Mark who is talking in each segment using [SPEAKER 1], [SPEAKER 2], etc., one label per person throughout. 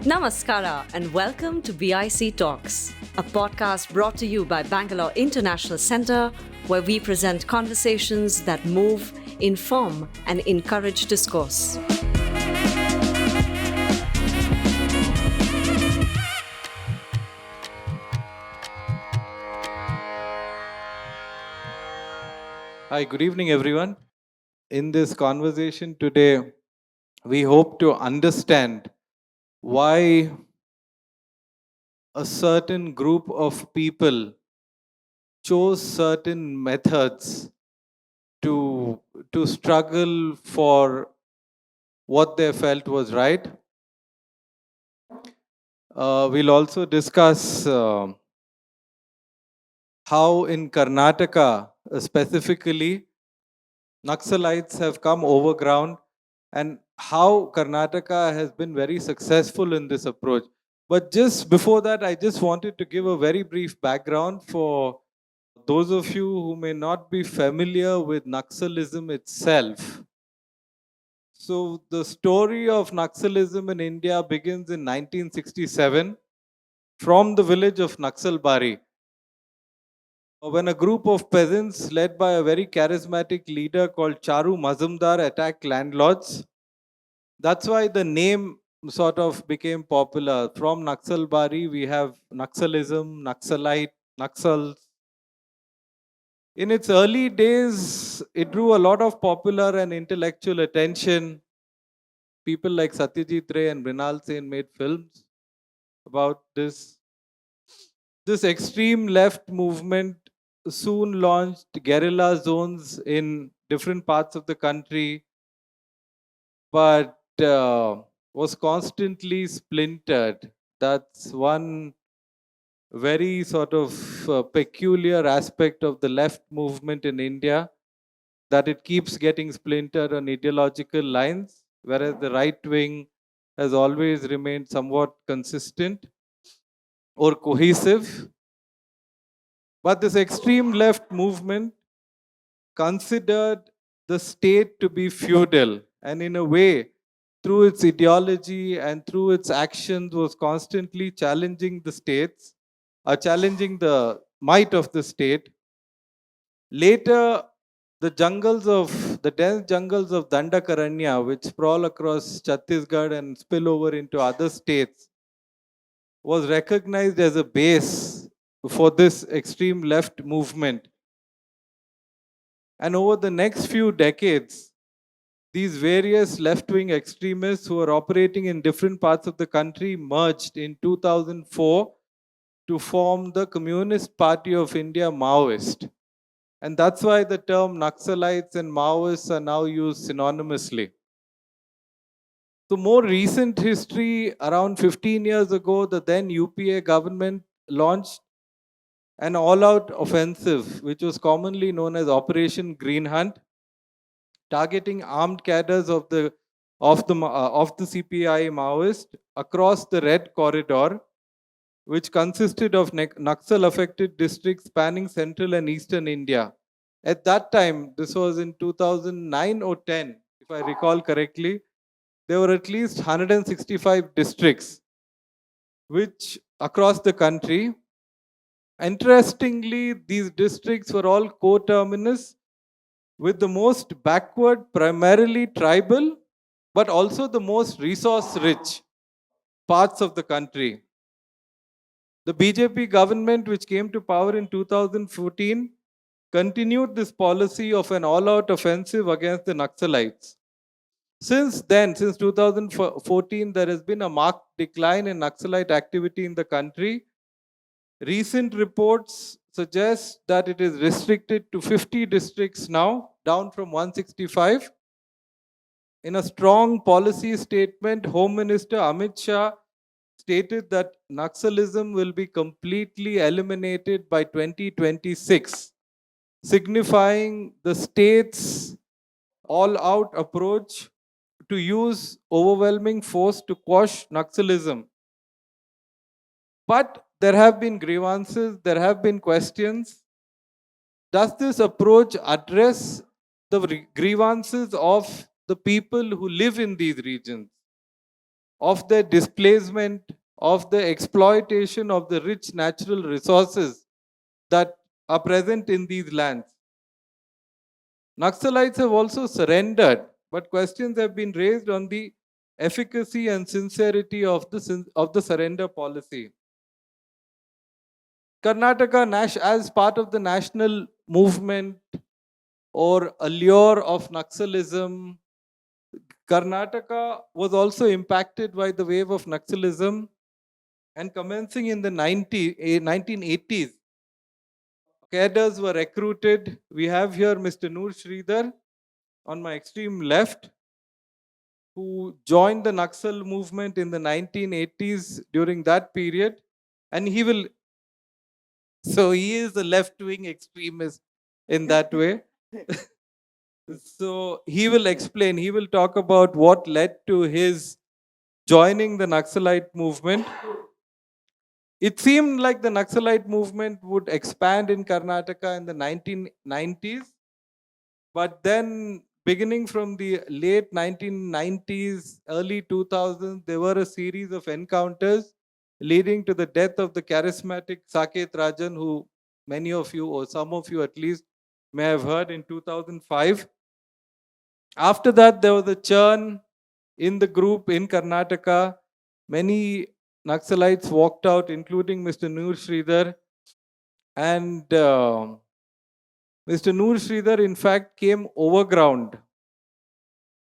[SPEAKER 1] Namaskara and welcome to BIC Talks, a podcast brought to you by Bangalore International Centre, where we present conversations that move, inform, and encourage discourse.
[SPEAKER 2] Hi, good evening, everyone. In this conversation today, we hope to understand why a certain group of people chose certain methods to, to struggle for what they felt was right. We'll also discuss how in Karnataka, specifically, Naxalites have come over ground and how Karnataka has been very successful in this approach. But just before that, I just wanted to give a very brief background for those of you who may not be familiar with Naxalism itself. So, the story of Naxalism in India begins in 1967 from the village of Naxalbari, when a group of peasants led by a very charismatic leader called Charu Mazumdar attacked landlords. That's why the name sort of became popular. From Naxalbari, we have Naxalism, Naxalite, Naxals. In its early days, it drew a lot of popular and intellectual attention. People like Satyajit Ray and Mrinal Sen made films about this. This extreme left movement soon launched guerrilla zones in different parts of the country, but was constantly splintered. That's one very sort of peculiar aspect of the left movement in India, that it keeps getting splintered on ideological lines, whereas the right wing has always remained somewhat consistent or cohesive. But this extreme left movement considered the state to be feudal, and in a way, through its ideology and through its actions, was constantly challenging the states, challenging the might of the state. Later, the dense jungles of Dandakaranya, which sprawl across Chhattisgarh and spill over into other states, was recognized as a base for this extreme left movement. And over the next few decades, these various left wing extremists who are operating in different parts of the country merged in 2004 to form the Communist Party of India, Maoist. And that's why the term Naxalites and Maoists are now used synonymously. So, more recent history, around 15 years ago, the then UPA government launched an all out offensive, which was commonly known as Operation Greenhunt, targeting armed cadres of the CPI Maoist across the Red Corridor, which consisted of Naxal-affected districts spanning central and eastern India. At that time, this was in 2009 or 10, if I recall correctly, there were at least 165 districts which across the country. Interestingly, these districts were all coterminous with the most backward, primarily tribal, but also the most resource rich parts of the country. The BJP government, which came to power in 2014, continued this policy of an all out offensive against the Naxalites. Since then, since 2014, there has been a marked decline in Naxalite activity in the country. Recent reports suggest that it is restricted to 50 districts now, down from 165. In a strong policy statement, Home Minister Amit Shah stated that Naxalism will be completely eliminated by 2026, signifying the state's all out approach to use overwhelming force to quash Naxalism. But there have been grievances, there have been questions. Does this approach address the grievances of the people who live in these regions? of the displacement, of the exploitation of the rich natural resources that are present in these lands. Naxalites have also surrendered, but questions have been raised on the efficacy and sincerity of the surrender policy. Karnataka, as part of the national movement or allure of Naxalism, Karnataka was also impacted by the wave of Naxalism, and commencing in the 1980s, cadres were recruited. We have here Mr. Noor Sridhar on my extreme left, who joined the Naxal movement in the 1980s during that period. And he is a left wing extremist in that way. So he will explain, he will talk about what led to his joining the Naxalite movement. It seemed like the Naxalite movement would expand in Karnataka in the 1990s, but then beginning from the late 1990s, early 2000s, there were a series of encounters leading to the death of the charismatic Saket Rajan, who many of you, or some of you at least, may have heard in 2005. After that, there was a churn in the group in Karnataka. Many Naxalites walked out, including Mr. Noor Sridhar. And Mr. Noor Sridhar, in fact, came overground.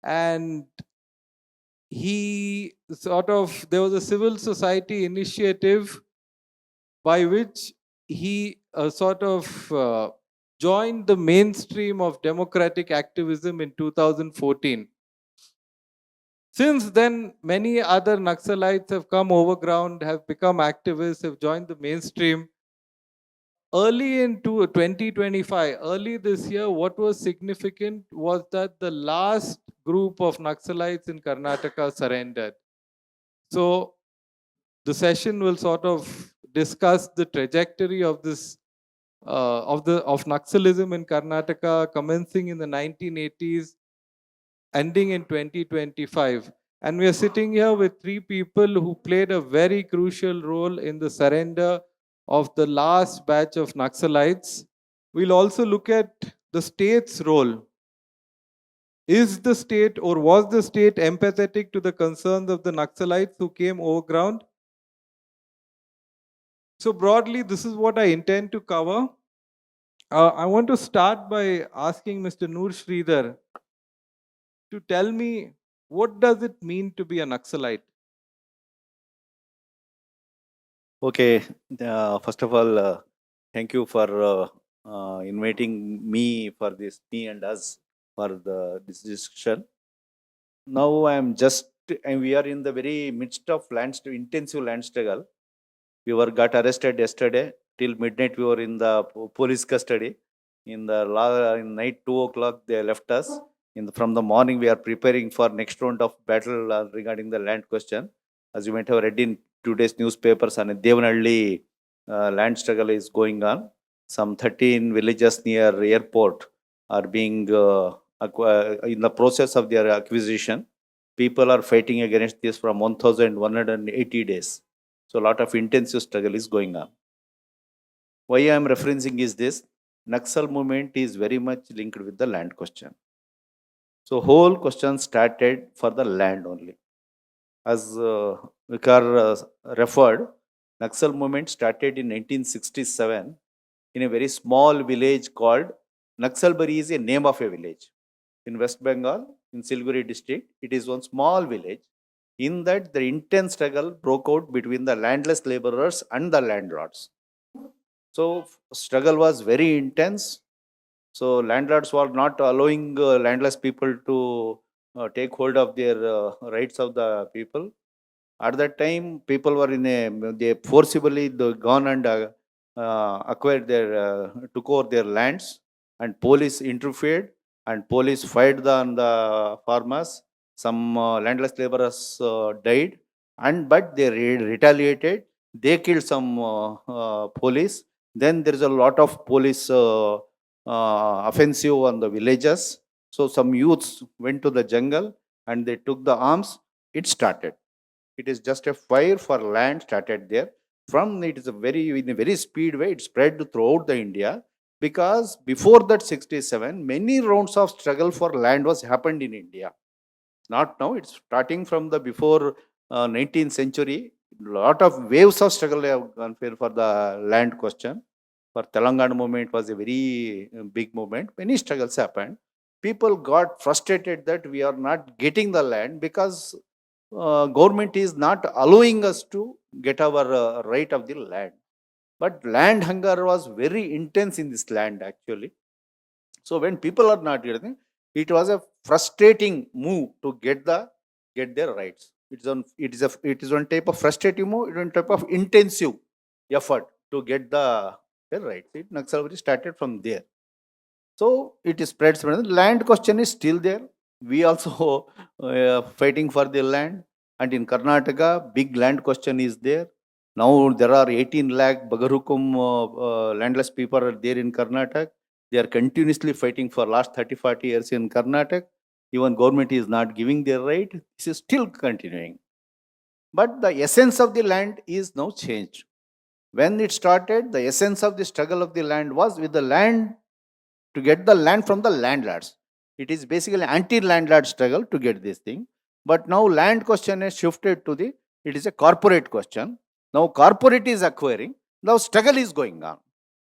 [SPEAKER 2] And there was a civil society initiative by which he joined the mainstream of democratic activism in 2014. Since then, many other Naxalites have come overground, have become activists, have joined the mainstream. Early into 2025, early this year, what was significant was that the last group of Naxalites in Karnataka surrendered. So the session will sort of discuss the trajectory of this of Naxalism in Karnataka, commencing in the 1980s, ending in 2025. And we are sitting here with three people who played a very crucial role in the surrender of the last batch of Naxalites. We'll also look at the state's role. Is the state, or was the state, empathetic to the concerns of the Naxalites who came overground? So broadly, this is what I intend to cover. I want to start by asking Mr. Noor Sridhar to tell me, what does it mean to be a Naxalite?
[SPEAKER 3] Okay, first of all, thank you for inviting me me and us for this discussion. Now we are in the very midst of intensive land struggle. We got arrested yesterday. Till midnight, we were in the police custody. In night 2 o'clock, they left us. From the morning, we are preparing for next round of battle regarding the land question. As you might have read in today's newspapers, and Devanhalli land struggle is going on. Some 13 villages near airport are being in the process of their acquisition. People are fighting against this from 1,180 days. So a lot of intensive struggle is going on. Why I am referencing is this: Naxal movement is very much linked with the land question. So whole question started for the land only. As Vikar referred, Naxal movement started in 1967 in a very small village called Naxalbari. Is a name of a village in West Bengal, in Siliguri district. It is one small village. In that, the intense struggle broke out between the landless laborers and the landlords. So struggle was very intense. So landlords were not allowing landless people to take hold of their rights of the people. At that time, people were they forcibly gone and acquired took over their lands, and police interfered, and police fired on the farmers. Some landless laborers died, but they retaliated. They killed some police. Then there is a lot of police offensive on the villages. So some youths went to the jungle and they took the arms. It started. It is just a fire for land started there. From it is in a very speed way, it spread throughout the India, because before that 67, many rounds of struggle for land was happened in India. Not now, it's starting from the before 19th century. Lot of waves of struggle have gone for the land question. For Telangana movement was a very big movement. Many struggles happened. People got frustrated that we are not getting the land because government is not allowing us to get our right of the land. But land hunger was very intense in this land actually. So when people are not getting, it was a frustrating move to get their rights. It is one type of frustrating move. It is one type of intensive effort to get their rights. Naxal started from there. So it is spreads. The land question is still there. We also fighting for the land. And in Karnataka, big land question is there. Now there are 18 lakh Bagarukum landless people are there in Karnataka. They are continuously fighting for last 30-40 years in Karnataka. Even government is not giving their right. This is still continuing. But the essence of the land is now changed. When it started, the essence of the struggle of the land was with the land, to get the land from the landlords. It is basically anti-landlord struggle to get this thing. But now land question is shifted to it is a corporate question. Now corporate is acquiring. Now struggle is going on.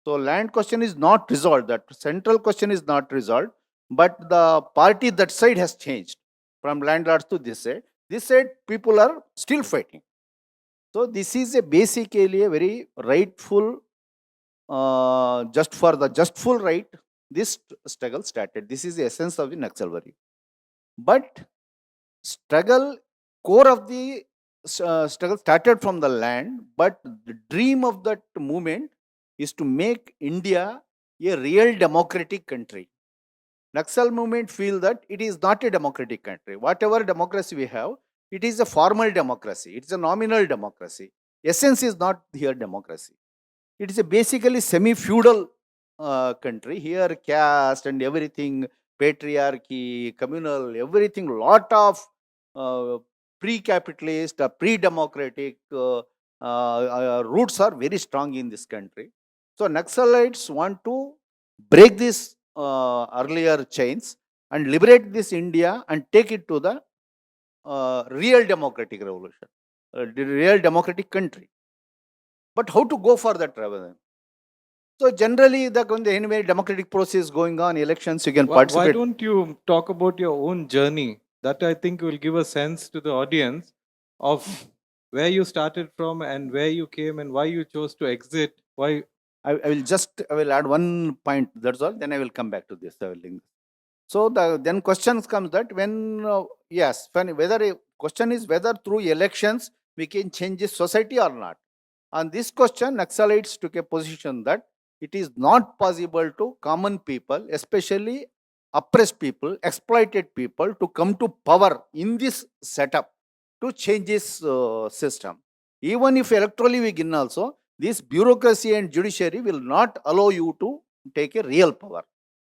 [SPEAKER 3] So land question is not resolved. That central question is not resolved. But the party that side has changed from landlords to this side. This side people are still fighting. So this is basically a very rightful, just for the justful right, this struggle started. This is the essence of the Naxalbari. But struggle, core of the struggle started from the land, but the dream of that movement is to make India a real democratic country. Naxal movement feel that it is not a democratic country. Whatever democracy we have, it is a formal democracy. It is a nominal democracy. Essence is not here democracy. It is a basically semi-feudal country. Here caste and everything, patriarchy, communal, everything, lot of pre-capitalist, pre-democratic roots are very strong in this country. So Naxalites want to break this earlier chains and liberate this India and take it to the real democratic revolution, the real democratic country. But how to go for that revolution? So generally, when the anyway democratic process going on, elections, you can
[SPEAKER 2] Why
[SPEAKER 3] participate.
[SPEAKER 2] don't you talk about your own journey? That I think will give a sense to the audience of where you started from and where you came and why you chose to exit. Why?
[SPEAKER 3] I will add one point. That's all. Then I will come back to this. So then questions comes that when question is whether through elections we can change this society or not. On this question, Naxalites took a position that it is not possible to common people, especially oppressed people, exploited people, to come to power in this setup to change this system. Even if electorally we win also, this bureaucracy and judiciary will not allow you to take a real power.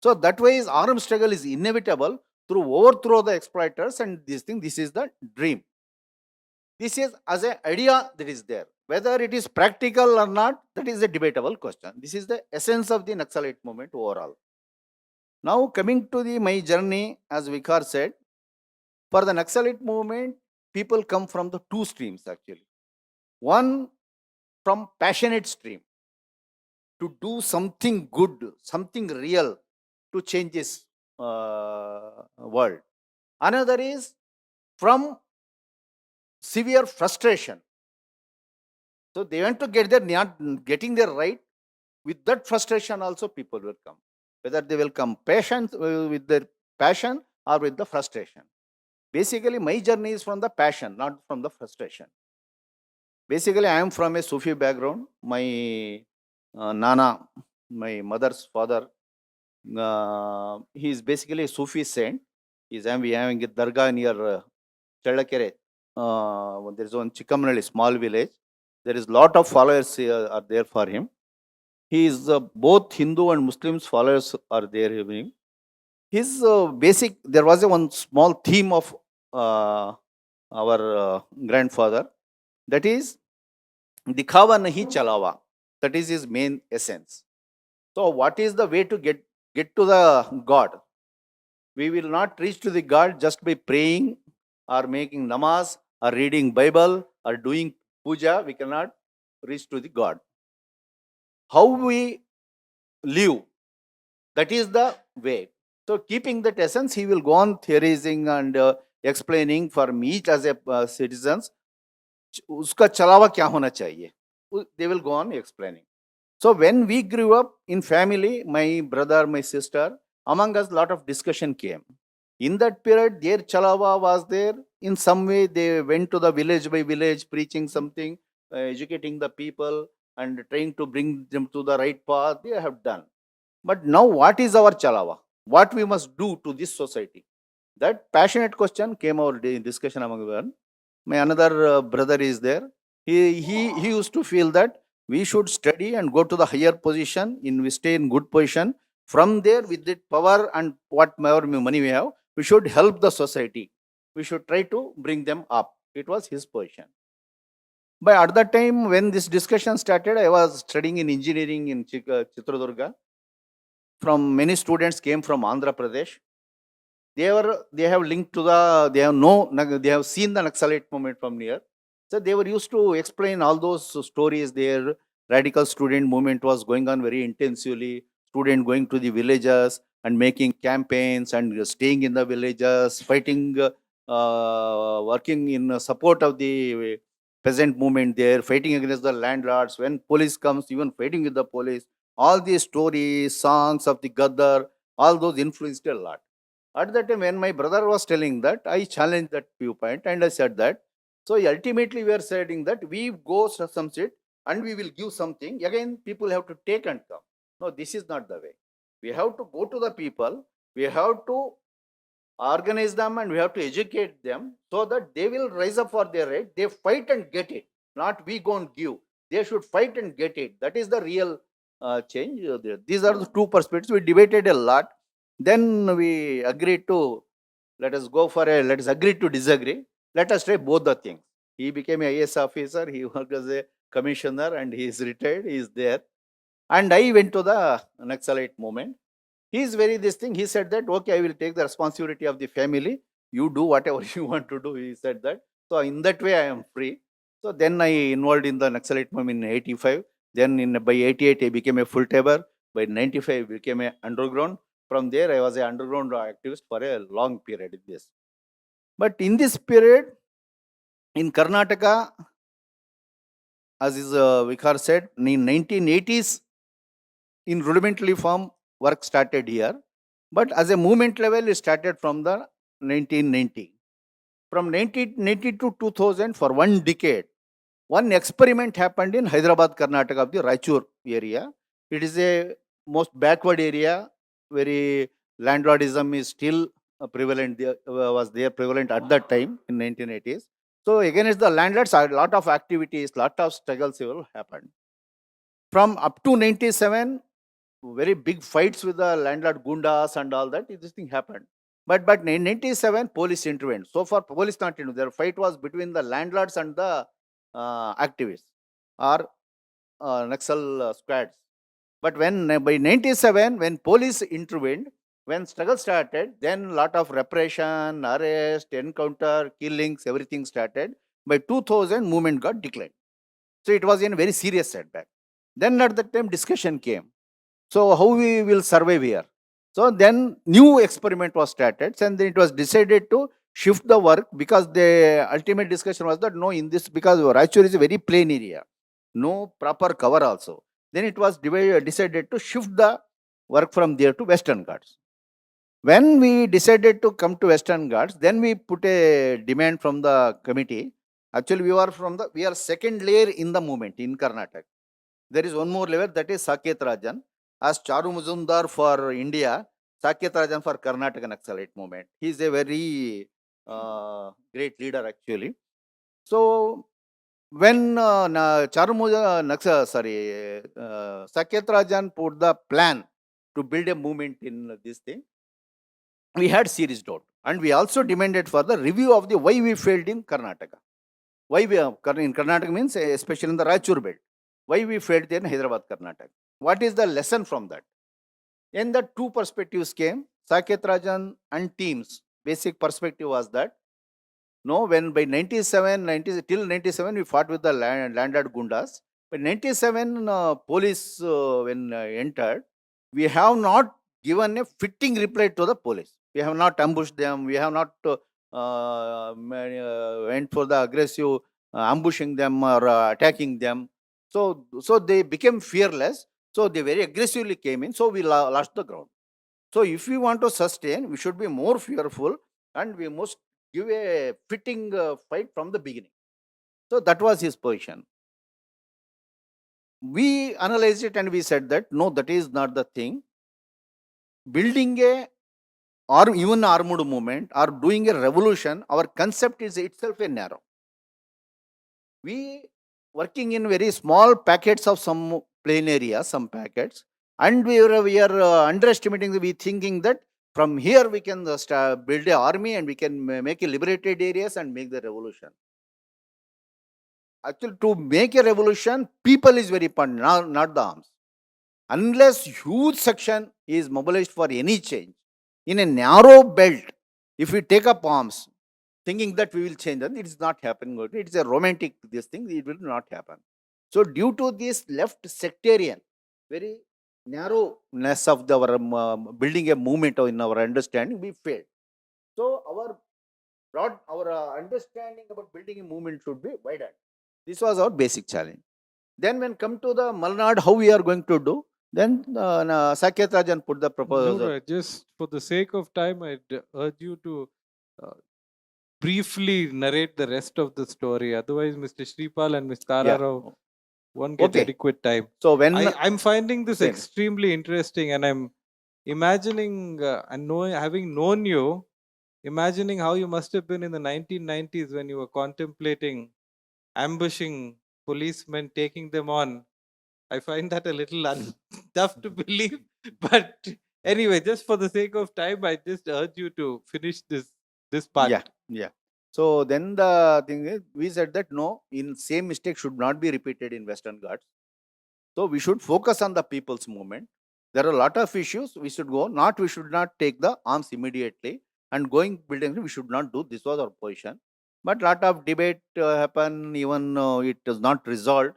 [SPEAKER 3] So that way, armed struggle is inevitable through overthrow the exploiters and this thing. This is the dream. This is as an idea that is there. Whether it is practical or not, that is a debatable question. This is the essence of the Naxalite movement overall. Now coming to my journey, as Vikar said, for the Naxalite movement, people come from the two streams actually. One from passionate stream to do something good, something real to change this world. Another is from severe frustration. So they want to get their not getting their right. With that frustration also people will come. Whether they will come with their passion or with the frustration. Basically, my journey is from the passion, not from the frustration. Basically, I am from a Sufi background. My Nana, my mother's father, he is basically a Sufi saint. We having a dargah near Challakere. There is one Chikamanali, small village. There is lot of followers are there for him. He is both Hindu and Muslims followers are there. His there was one small theme of our grandfather. That is, dikhawa nahi chalawa. That is his main essence. So, what is the way to get to the God? We will not reach to the God just by praying or making namaz or reading Bible or doing puja. We cannot reach to the God. How we live, that is the way. So, keeping that essence, he will go on theorizing and explaining for me as a citizens, uska chalawa kya hona chahiye. They will go on explaining. So when we grew up in family, my brother, my sister, among us, lot of discussion came. In that period, their chalawa was there. In some way, they went to the village by village, preaching something, educating the people, and trying to bring them to the right path. They have done. But now, what is our chalawa? What we must do to this society? That passionate question came our discussion among them. My another brother is there. He used to feel that we should study and go to the higher position, we stay in good position. From there, with the power and whatever money we have, we should help the society. We should try to bring them up. It was his position. But at that time, when this discussion started, I was studying in engineering in Chitradurga. From many students came from Andhra Pradesh. They have linked to they have seen the Naxalite movement from near. So they were used to explain all those stories. Their radical student movement was going on very intensively. Student going to the villages and making campaigns and staying in the villages, fighting, working in support of the peasant movement there, fighting against the landlords. When police comes, even fighting with the police. All these stories, songs of the Gaddar, all those influenced a lot. At that time, when my brother was telling that, I challenged that viewpoint and I said that. So ultimately, we are saying that we go some seat and we will give something. Again, people have to take and come. No, this is not the way. We have to go to the people. We have to organize them and we have to educate them so that they will rise up for their right. They fight and get it. Not we go and give. They should fight and get it. That is the real change. These are the two perspectives. We debated a lot. Then we agreed to let us agree to disagree. Let us try both the things. He became a IAS officer, he worked as a commissioner and he is retired, he is there. And I went to the Naxalite movement. He is very this thing. He said that, okay, I will take the responsibility of the family. You do whatever you want to do. He said that. So in that way, I am free. So then I involved in the Naxalite movement in 85. Then by 88, I became a full-timer. By 95, I became an underground. From there, I was an underground activist for a long period in this. But in this period, in Karnataka, as is Vikhar said, in 1980s, in rudimentary form, work started here. But as a movement level, it started from the 1990. From 1990 to 2000, for one decade, one experiment happened in Hyderabad, Karnataka, of the Raichur area. It is a most backward area, very landlordism is still prevalent, was there prevalent at that time in 1980s. So against the landlords, a lot of activities, lot of struggles will happen. From up to 97, very big fights with the landlord gundas and all that, this thing happened. But in 97, police intervened. So far, police not intervened. Their fight was between the landlords and the activists or Naxal squads. But when by 97, when police intervened, when struggle started, then lot of repression, arrest, encounter, killings, everything started. By 2000, movement got declined. So it was in a very serious setback. Then at that time, discussion came. So how we will survive here? So then new experiment was started, and then it was decided to shift the work because the ultimate discussion was that no, in this, because Raichur is a very plain area, no proper cover also. Then it was decided to shift the work from there to Western Ghats. When we decided to come to Western Ghats, then we put a demand from the committee. Actually, we are second layer in the movement in Karnataka. There is one more level, that is Saket Rajan. As Charu Majumdar for India, Saket Rajan for Karnataka Naxalite movement. He is a very great leader actually. So when Saket Rajan put the plan to build a movement in this thing, we had serious doubt. And we also demanded for the review of the why we failed in Karnataka. Why we are in Karnataka means especially in the Raichur belt. Why we failed there in Hyderabad, Karnataka. What is the lesson from that? In the two perspectives came, Saket Rajan and teams. Basic perspective was that, no, when by 90, till 97, we fought with the landed gundas. By 97, police when entered, we have not given a fitting reply to the police. We have not ambushed them. We have not went for the aggressive ambushing them or attacking them. So they became fearless. So they very aggressively came in. So we lost the ground. So if we want to sustain, we should be more fearful, and we must give a fitting fight from the beginning. So that was his position. We analyzed it and we said that no, that is not the thing. Building a or even armed movement or doing a revolution, our concept is itself a narrow. We working in very small packets of some plain area, some packets, and we are underestimating. We thinking that from here we can build a army and we can make a liberated areas and make the revolution. Actually, to make a revolution, people is very important, not the arms. Unless huge section is mobilized for any change, in a narrow belt, if we take up arms, thinking that we will change them, it is not happening. It is a romantic, this thing, it will not happen. So due to this left sectarian, very narrowness of our building a movement or in our understanding, we failed. So our understanding about building a movement should be widened. This was our basic challenge. Then when come to the Malnad, how we are going to do, then Saket Rajan put the proposal.
[SPEAKER 2] No, just for the sake of time, I'd urge you to briefly narrate the rest of the story. Otherwise, Mr. Shripal and Ms. Tara Rao won't get adequate time.
[SPEAKER 3] So when
[SPEAKER 2] I'm finding this extremely interesting, and I'm imagining and having known you, imagining how you must have been in the 1990s when you were contemplating ambushing policemen, taking them on. I find that a little tough to believe. But anyway, just for the sake of time, I just urge you to finish this part.
[SPEAKER 3] Yeah. So then the thing is, we said that no, same mistake should not be repeated in Western Ghats. So we should focus on the people's movement. There are a lot of issues we should go. We should not take the arms immediately and going building. We should not do. This was our position. But lot of debate happened. Even it was not resolved.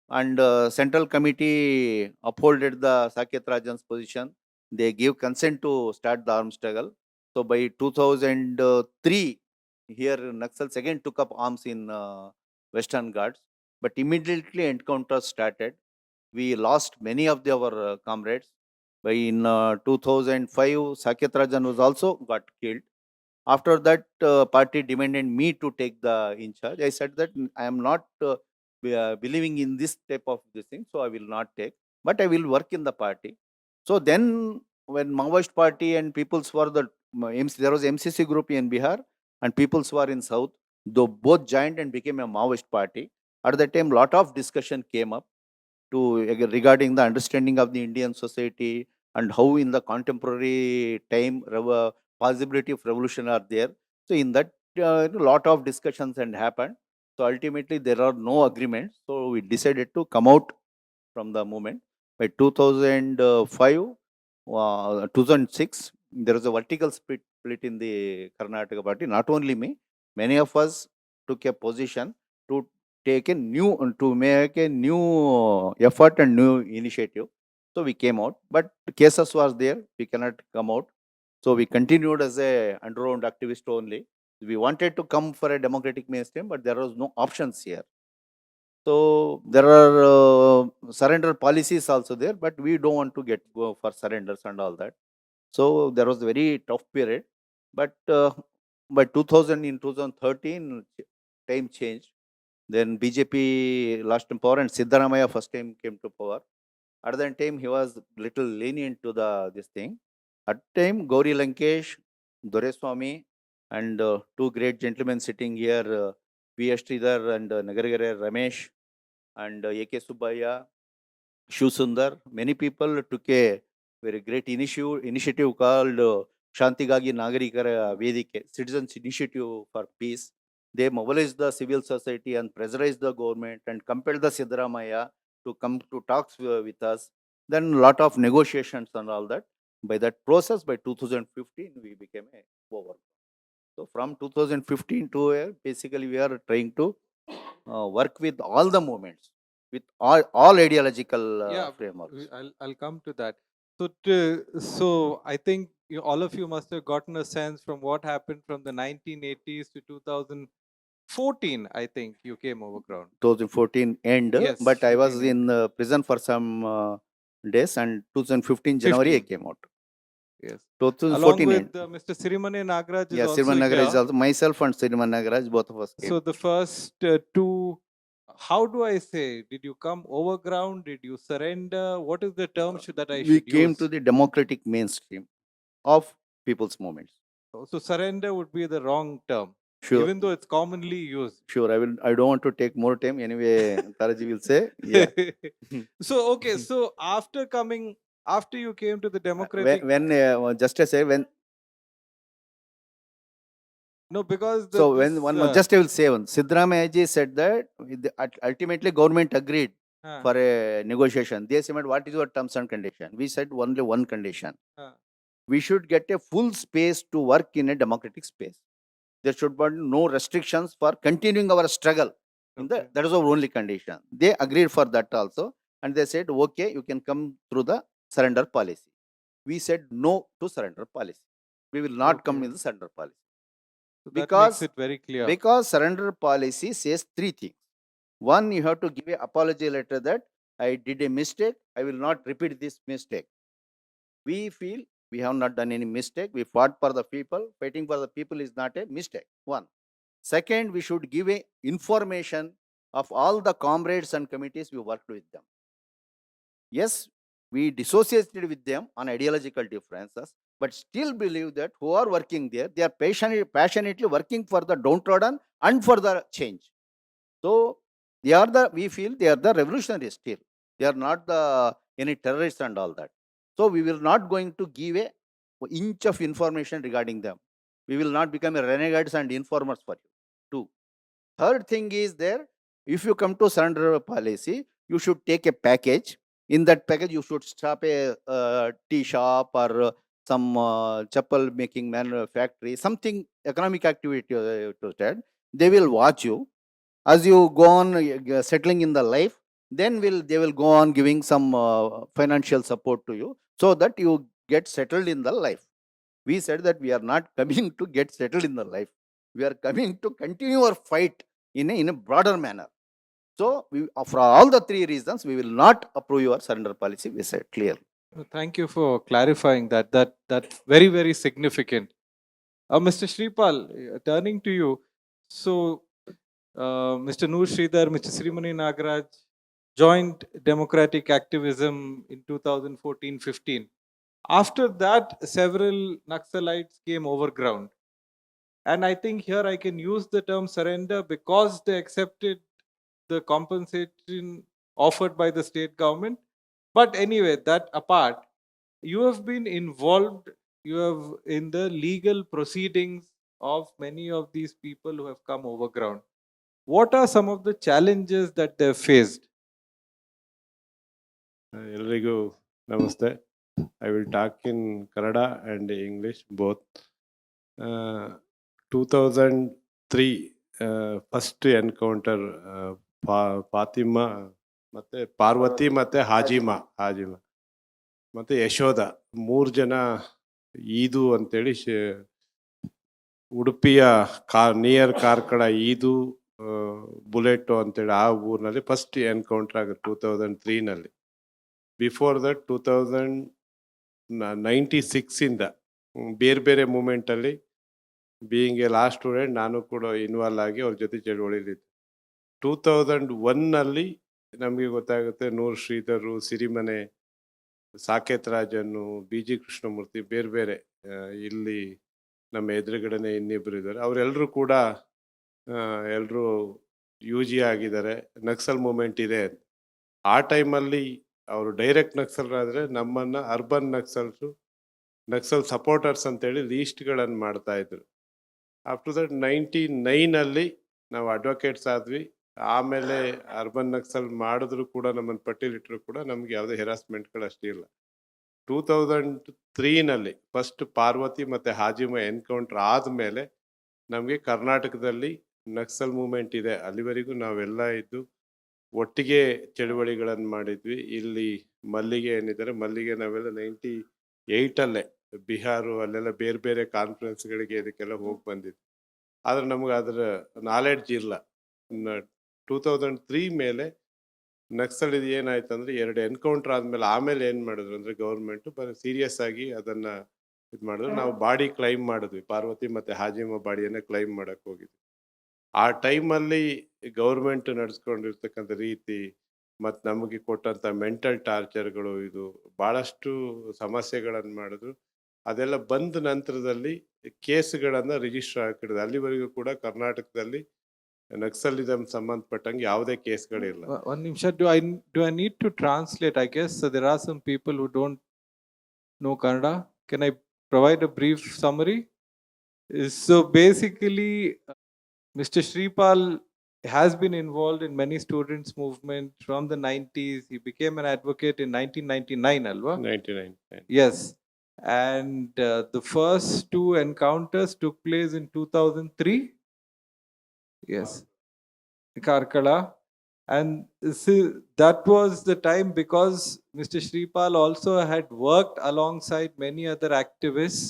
[SPEAKER 3] And Central Committee upholded the Saket Rajan's position. They gave consent to start the armed struggle. So by 2003, here Naxals again took up arms in Western Ghats. But immediately encounters started. We lost many of our comrades. By in 2005, Saket Rajan was also got killed. After that, party demanded me to take the in charge. I said that I am not believing in this type of this thing, so I will not take. But I will work in the party. So then, when Maoist party and People's were there was MCC group in Bihar and People's were in South. Though both joined and became a Maoist party. At that time, lot of discussion came up regarding the understanding of the Indian society and how in the contemporary time possibility of revolution are there. So in that lot of discussions and happened. So ultimately there are no agreements. So we decided to come out from the movement. By 2005, 2006, there was a vertical split in the Karnataka party. Not only me, many of us took a position to make a new effort and new initiative. So we came out, but cases was there. We cannot come out. So we continued as a underground activist only. We wanted to come for a democratic mainstream, but there was no options here. So there are surrender policies also there, but we don't want to go for surrenders and all that. So there was a very tough period. But by 2013, time changed. Then BJP lost in power and Siddaramaiah first time came to power. At that time, he was little lenient to this thing. At the time, Gauri Lankesh, Doreswamy, and two great gentlemen sitting here, V.S. Sridhar and Nagaragare Ramesh, and A.K. Subbaya, Shu Sundar. Many people took a very great initiative called ಶಾಂತಿಗಾಗಿ ನಾಗರಿಕರ ವೇದಿಕೆ, Citizens Initiative for Peace. They mobilized the civil society and pressurized the government and compelled the Siddaramaiah to come to talks with us. Then lot of negotiations and all that. By that process, by 2015, we became a over. So from 2015 to basically we are trying to work with all the movements, with all ideological
[SPEAKER 2] Yeah,
[SPEAKER 3] frameworks.
[SPEAKER 2] I'll come to that. So I think all of you must have gotten a sense from what happened from the 1980s to 2014. I think you came over ground.
[SPEAKER 3] 2014 end,
[SPEAKER 2] Yes,
[SPEAKER 3] but I was
[SPEAKER 2] 14
[SPEAKER 3] in prison for some days, and 2015 January
[SPEAKER 2] 15.
[SPEAKER 3] I came out.
[SPEAKER 2] Yes,
[SPEAKER 3] 2014
[SPEAKER 2] along with
[SPEAKER 3] end.
[SPEAKER 2] Mr. Sirimane Nagaraj is
[SPEAKER 3] Yeah,
[SPEAKER 2] also
[SPEAKER 3] Sirman Nagaraj is
[SPEAKER 2] here.
[SPEAKER 3] also, myself and Sirman Nagaraj, both of us came.
[SPEAKER 2] So the first two, how do I say? Did you come over ground? Did you surrender? What is the term that I
[SPEAKER 3] We
[SPEAKER 2] should
[SPEAKER 3] came
[SPEAKER 2] use?
[SPEAKER 3] to the democratic mainstream of people's movements.
[SPEAKER 2] So surrender would be the wrong term,
[SPEAKER 3] Sure.
[SPEAKER 2] even though it's commonly used.
[SPEAKER 3] Sure, I don't want to take more time. Anyway, Taraji will say. Yeah.
[SPEAKER 2] So okay, so after you came to the democratic,
[SPEAKER 3] When just I say when.
[SPEAKER 2] no, because
[SPEAKER 3] So when one just I will say one. Siddaramaiah ji said that ultimately government agreed for a negotiation. They said, what is your terms and condition? We said only one condition. We should get a full space to work in a democratic space. There should be no restrictions for continuing our struggle. That is our only condition. They agreed for that also, and they said, okay, you can come through the surrender policy. We said no to surrender policy. We will not come in the surrender policy.
[SPEAKER 2] So that makes it very clear.
[SPEAKER 3] Because surrender policy says three things. One, you have to give an apology letter that I did a mistake. I will not repeat this mistake. We feel we have not done any mistake. We fought for the people. Fighting for the people is not a mistake. One. Second, we should give a information of all the comrades and committees we worked with them. Yes, we dissociated with them on ideological differences, but still believe that who are working there, they are passionately working for the downtrodden and for the change. So we feel they are the revolutionaries still. They are not any terrorists and all that. So we will not going to give a inch of information regarding them. We will not become a renegades and informers for you. Two. Third thing is there, if you come to surrender policy, you should take a package. In that package, you should stop a tea shop or some chappal making factory, something economic activity to start. They will watch you. As you go on settling in the life, then they will go on giving some financial support to you so that you get settled in the life. We said that we are not coming to get settled in the life. We are coming to continue our fight in a broader manner. So for all the three reasons, we will not approve your surrender policy. We said clearly.
[SPEAKER 2] Thank you for clarifying that. That's very, very significant. Mr. Shripal, turning to you. So Mr. Noor Sridhar, Mr. Srimani Nagaraj joined democratic activism in 2014-15. After that, several Naxalites came over ground. And I think here I can use the term surrender because they accepted the compensation offered by the state government. But anyway, that apart, you have been involved, you have in the legal proceedings of many of these people who have come over ground. What are some of the challenges that they've faced?
[SPEAKER 4] ಎಲ್ರಿಗೂ ನಮಸ್ತೆ. I will talk in Kannada and English both. 2003 first encounter Fatima ಮತ್ತೆ ಪಾರ್ವತಿ ಮತ್ತೆ ಹಾಜಿಮಾ ಮತ್ತೆ ಯಶೋಧ 3 ಜನ ಈದು ಅಂತೇಳಿ ಉಡುಪಿಯ near Karkala ಈದು ಬುಲೆಟೋ ಅಂತೇಳಿ ಆ ಊರಿನಲ್ಲಿ ಫಸ್ಟ್ ಎನ್ಕೌಂಟರ್ ಆಗುತ್ತೆ 2003ನಲ್ಲಿ. ಬಿಫೋರ್ ದಟ್ 2096 ಇಂದ ಬೇರೆ ಬೇರೆ ಮೂಮೆಂಟಲ್ಲಿ ಬೀಯಿಂಗ್ ಎ ಲಾಸ್ಟ್ ಸ್ಟೂಡೆಂಟ್ ನಾನು ಕೂಡ ಇನ್ವಾಲ್ವ್ ಆಗಿ ಅವ್ರ ಜೊತೆ ಚಳುವಳಿಲಿದ್ದೆ. 2001ನಲ್ಲಿ ನಮಗೆ ಗೊತ್ತಾಗುತ್ತೆ ನೂರ್ ಶ್ರೀಧರು, ಸಿರಿಮನೆ, ಸಾಕೇತ್ ರಾಜನ್ನು, ಬಿ ಜಿ ಕೃಷ್ಣಮೂರ್ತಿ, ಬೇರೆ ಬೇರೆ ಇಲ್ಲಿ ನಮ್ಮ ಎದುರುಗಡೆನೆ ಇನ್ನಿಬ್ಬರು ಇದ್ದಾರೆ. ಅವರೆಲ್ಲರೂ ಕೂಡ ಎಲ್ಲರೂ ಯು ಜಿ ಆಗಿದ್ದಾರೆ. ನಕ್ಸಲ್ ಮೂಮೆಂಟ್ ಇದೆ. ಆ ಟೈಮಲ್ಲಿ ಅವರು ಡೈರೆಕ್ಟ್ ನಕ್ಸಲ್ ಆದರೆ ನಮ್ಮನ್ನು ಅರ್ಬನ್ ನಕ್ಸಲ್ಸು ನಕ್ಸಲ್ ಸಪೋರ್ಟರ್ಸ್ ಅಂತೇಳಿ ಲೀಸ್ಟ್ಗಳನ್ನು ಮಾಡ್ತಾ ಇದ್ರು. ಆಫ್ಟರ್ ದಟ್ 99 ನಾವು ಅಡ್ವೊಕೇಟ್ಸ್ ಆದ್ವಿ. ಆಮೇಲೆ ಅರ್ಬನ್ ನಕ್ಸಲ್ ಮಾಡಿದ್ರು ಕೂಡ ನಮ್ಮನ್ನು ಪಟ್ಟಿಲಿಟ್ಟರು ಕೂಡ ನಮ್ಗೆ ಯಾವುದೇ ಹೆರಾಸ್ಮೆಂಟ್ಗಳು ಅಷ್ಟೇ ಇಲ್ಲ. 2003 ಫಸ್ಟ್ ಪಾರ್ವತಿ ಮತ್ತು ಹಾಜಿಮ ಎನ್ಕೌಂಟರ್ ಆದಮೇಲೆ ನಮಗೆ ಕರ್ನಾಟಕದಲ್ಲಿ ನಕ್ಸಲ್ ಮೂವ್ಮೆಂಟ್ ಇದೆ. ಅಲ್ಲಿವರೆಗೂ ನಾವೆಲ್ಲ ಇದ್ದು ಒಟ್ಟಿಗೆ ಚಳುವಳಿಗಳನ್ನು ಮಾಡಿದ್ವಿ. ಇಲ್ಲಿ ಮಲ್ಲಿಗೆ ಏನಿದ್ದಾರೆ, ಮಲ್ಲಿಗೆ ನಾವೆಲ್ಲ 98 ಬಿಹಾರು ಅಲ್ಲೆಲ್ಲ ಬೇರೆ ಬೇರೆ ಕಾನ್ಫರೆನ್ಸ್ಗಳಿಗೆ ಇದಕ್ಕೆಲ್ಲ ಹೋಗಿ ಬಂದಿದ್ವಿ. ಆದರೆ ನಮ್ಗೆ ಅದರ ನಾಲೆಡ್ಜ್ ಇಲ್ಲ. 2003 ಮೇಲೆ ನಕ್ಸಲ್ ಇದು ಏನಾಯ್ತು ಅಂದರೆ 2 ಎನ್ಕೌಂಟರ್ ಆಮೇಲೆ ಏನು ಮಾಡಿದ್ರು ಅಂದರೆ ಗೌರ್ಮೆಂಟು ಬರೀ ಸೀರಿಯಸ್ ಆಗಿ ಅದನ್ನು ಇದು ಮಾಡಿದ್ರು. ನಾವು ಬಾಡಿ ಕ್ಲೈಮ್ ಮಾಡಿದ್ವಿ, ಪಾರ್ವತಿ ಮತ್ತು ಹಾಜಿಮ ಬಾಡಿಯನ್ನು ಕ್ಲೈಮ್ ಮಾಡೋಕ್ಕೆ ಹೋಗಿದ್ವಿ. ಆ ಟೈಮಲ್ಲಿ ಗೌರ್ಮೆಂಟ್ ನಡೆಸ್ಕೊಂಡಿರ್ತಕ್ಕಂಥ ರೀತಿ ಮತ್ತು ನಮಗೆ ಕೊಟ್ಟಂಥ ಮೆಂಟಲ್ ಟಾರ್ಚರ್ಗಳು, ಇದು ಭಾಳಷ್ಟು ಸಮಸ್ಯೆಗಳನ್ನು ಮಾಡಿದ್ರು. ಅದೆಲ್ಲ ಬಂದ ನಂತರದಲ್ಲಿ ಕೇಸ್ಗಳನ್ನು ರಿಜಿಸ್ಟರ್ ಹಾಕಿಡಿದ್ರು. ಅಲ್ಲಿವರೆಗೂ ಕೂಡ ಕರ್ನಾಟಕದಲ್ಲಿ ನಕ್ಸಲಿಸಮ್ ಸಂಬಂಧಪಟ್ಟಂಗೆ ಯಾವುದೇ ಕೇಸ್ಗಳಿಲ್ಲ.
[SPEAKER 2] One ನಿಮಿಷ, do I need to translate? I guess there are some people who don't know Kannada. Can I provide a brief summary? So basically, Mr. Shripal has been involved in many students' movement from the 90s. He became an advocate in 1999, alva?
[SPEAKER 4] 99.
[SPEAKER 2] Yes. And the first 2 encounters took place in 2003. Yes. Karkala. And that was the time because Mr. Shripal also had worked alongside many other activists.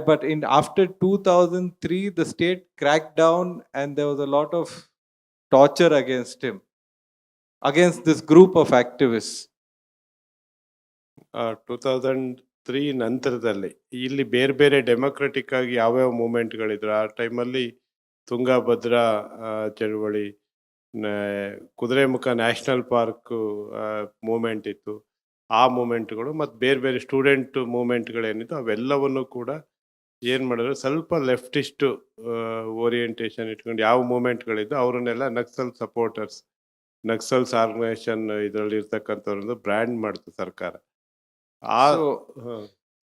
[SPEAKER 2] But after 2003, the state cracked down and there was a lot of torture against him, against this group of activists.
[SPEAKER 4] 2003 ನಂತರದಲ್ಲಿ ಇಲ್ಲಿ ಬೇರೆ ಬೇರೆ democratic ಆಗಿ ಯಾವ್ಯಾವ ಮೂಮೆಂಟ್ಗಳಿದ್ರು. ಆ ಟೈಮಲ್ಲಿ ತುಂಗಭದ್ರಾ ಚಳುವಳಿ, Kudremukh national park moment ಇತ್ತು. ಆ ಮೂಮೆಂಟ್ಗಳು ಮತ್ತು ಬೇರೆ ಬೇರೆ ಸ್ಟೂಡೆಂಟ್ ಮೂಮೆಂಟ್ಗಳೇನಿತ್ತು ಅವೆಲ್ಲವನ್ನು ಕೂಡ ಏನು ಮಾಡಿದ್ರು, ಸ್ವಲ್ಪ ಲೆಫ್ಟಿಸ್ಟು ಓರಿಯೆಂಟೇಷನ್ ಇಟ್ಕೊಂಡು ಯಾವ ಮೂಮೆಂಟ್ಗಳಿದ್ದು ಅವರನ್ನೆಲ್ಲ ನಕ್ಸಲ್ ಸಪೋರ್ಟರ್ಸ್, ನಕ್ಸಲ್ಸ್ ಆರ್ಗನೈಸೇಷನ್ ಇದರಲ್ಲಿ ಇರ್ತಕ್ಕಂಥವ್ರದ್ದು ಬ್ರ್ಯಾಂಡ್ ಮಾಡ್ತು ಸರ್ಕಾರ.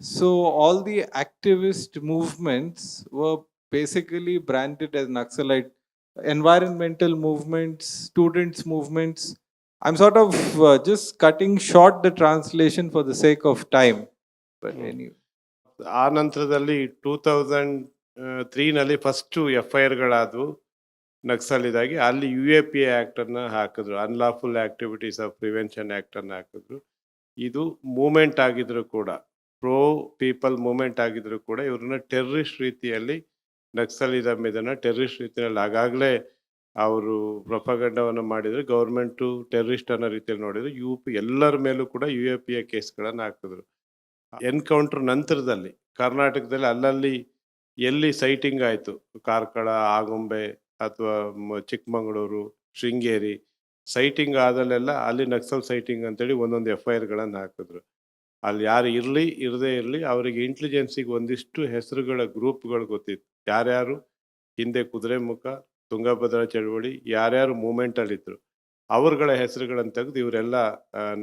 [SPEAKER 2] So all the activist movements were basically branded as Naxalite. Environmental movements, students movements. I'm sort of just cutting short the translation for the sake of time. But anyway.
[SPEAKER 4] ಆ ನಂತರದಲ್ಲಿ 2003 first FIRಗಳಾದವು Naxal ಇದಾಗಿ. ಅಲ್ಲಿ UAPA ಆ್ಯಕ್ಟನ್ನು ಹಾಕಿದ್ರು, unlawful activities of prevention ಆ್ಯಕ್ಟನ್ನು ಹಾಕಿದ್ರು. ಇದು moment ಆಗಿದ್ರು ಕೂಡ, pro people moment ಆಗಿದ್ರು ಕೂಡ ಇವ್ರನ್ನ ಟೆರ್ರಿಸ್ಟ್ ರೀತಿಯಲ್ಲಿ ನಕ್ಸಲಿಸಮ್ ಇದನ್ನು ಟೆರ್ರಿಸ್ಟ್ ರೀತಿಯಲ್ಲಿ ಆಗಾಗಲೇ ಅವರು ಪ್ರೊಪಗಂಡವನ್ನು ಮಾಡಿದ್ರು. ಗೌರ್ಮೆಂಟು ಟೆರ್ರಿಸ್ಟ್ ಅನ್ನೋ ರೀತಿಯಲ್ಲಿ ನೋಡಿದ್ರು. ಎಲ್ಲರ ಮೇಲೂ ಕೂಡ UAPA ಕೇಸ್ಗಳನ್ನು ಹಾಕಿದ್ರು. ಎನ್ಕೌಂಟ್ರ್ ನಂತರದಲ್ಲಿ ಕರ್ನಾಟಕದಲ್ಲಿ ಅಲ್ಲಲ್ಲಿ ಎಲ್ಲಿ ಸೈಟಿಂಗ್ ಆಯಿತು, ಕಾರ್ಕಳ, ಆಗುಂಬೆ ಅಥವಾ ಚಿಕ್ಕಮಗಳೂರು, ಶೃಂಗೇರಿ ಸೈಟಿಂಗ್ ಆದಲ್ಲೆಲ್ಲ ಅಲ್ಲಿ ನಕ್ಸಲ್ ಸೈಟಿಂಗ್ ಅಂತೇಳಿ ಒಂದೊಂದು FIRಗಳನ್ನು ಹಾಕಿದ್ರು. ಅಲ್ಲಿ ಯಾರು ಇರಲಿ ಇರದೇ ಇರಲಿ ಅವರಿಗೆ ಇಂಟೆಲಿಜೆನ್ಸಿಗೆ ಒಂದಿಷ್ಟು ಹೆಸರುಗಳ ಗ್ರೂಪ್ಗಳು ಗೊತ್ತಿತ್ತು. ಯಾರ್ಯಾರು ಹಿಂದೆ ಕುದುರೆಮುಖ, ತುಂಗಭದ್ರಾ ಚಳುವಳಿ ಯಾರ್ಯಾರು ಮೂಮೆಂಟಲ್ಲಿದ್ದರು ಅವ್ರಗಳ ಹೆಸರುಗಳನ್ನು ತೆಗೆದು ಇವರೆಲ್ಲ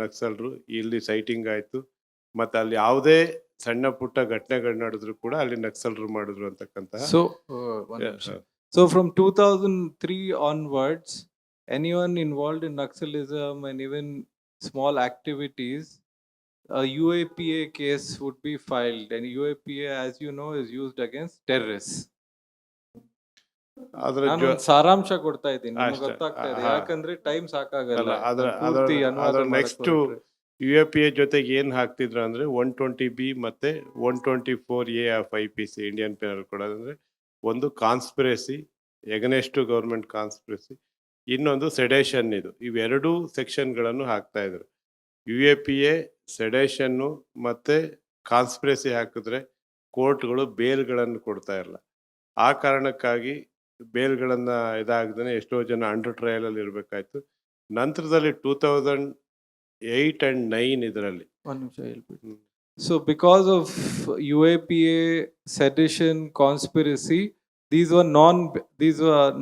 [SPEAKER 4] ನಕ್ಸಲ್ರು, ಇಲ್ಲಿ ಸೈಟಿಂಗ್ ಆಯಿತು ಮತ್ತು ಅಲ್ಲಿ ಯಾವುದೇ ಸಣ್ಣ ಪುಟ್ಟ ಘಟನೆಗಳು ನಡೆದ್ರು ಕೂಡ ಅಲ್ಲಿ ನಕ್ಸಲ್ರು ಮಾಡಿದ್ರು ಅಂತಕ್ಕಂಥ.
[SPEAKER 2] So from 2003 onwards, anyone involved in Naxalism and even small activities, a UAPA case would be filed, and UAPA, as you know, is used against terrorists. ನಾನು ಸಾರಾಂಶ ಕೊಡ್ತಾ ಇದ್ದೀನಿ, ನಿಮಗೆ ಗೊತ್ತಾಗ್ತಾ ಇದೆ, ಯಾಕಂದ್ರೆ ಟೈಮ್ ಸಾಕಾಗಲ್ಲ.
[SPEAKER 4] ನೆಕ್ಸ್ಟ್ UAPA ಜೊತೆಗೆ ಏನು ಹಾಕ್ತಿದ್ರು ಅಂದರೆ 120B ಮತ್ತು 124A of IPC Indian penal code. ಅಂದರೆ ಒಂದು ಕಾನ್ಸ್ಪಿರಸಿ ಎಗನೆಸ್ಟ್ ಗೌರ್ಮೆಂಟ್ ಕಾನ್ಸ್ಪಿರಸಿ, ಇನ್ನೊಂದು ಸೆಡೇಷನ್. ಇವೆರಡೂ ಸೆಕ್ಷನ್ಗಳನ್ನು ಹಾಕ್ತಾಯಿದ್ರು. UAPA ಸೆಡೇಷನ್ನು ಮತ್ತು ಕಾನ್ಸ್ಪಿರಸಿ ಹಾಕಿದ್ರೆ ಕೋರ್ಟ್ಗಳು ಬೇಲ್ಗಳನ್ನು ಕೊಡ್ತಾ ಇರಲ್ಲ. ಆ ಕಾರಣಕ್ಕಾಗಿ ಬೇಲ್ಗಳನ್ನು ಇದಾಗದೇ ಎಷ್ಟೋ ಜನ ಅಂಡರ್ ಟ್ರಯಲಲ್ಲಿ ಇರಬೇಕಾಯ್ತು. ನಂತರದಲ್ಲಿ 2008 and 9 ಇದರಲ್ಲಿ
[SPEAKER 2] ಒಂದು ನಿಮಿಷ ಹೇಳ್ಬಿಟ್ಟು. So because of UAPA, sedition, conspiracy, these were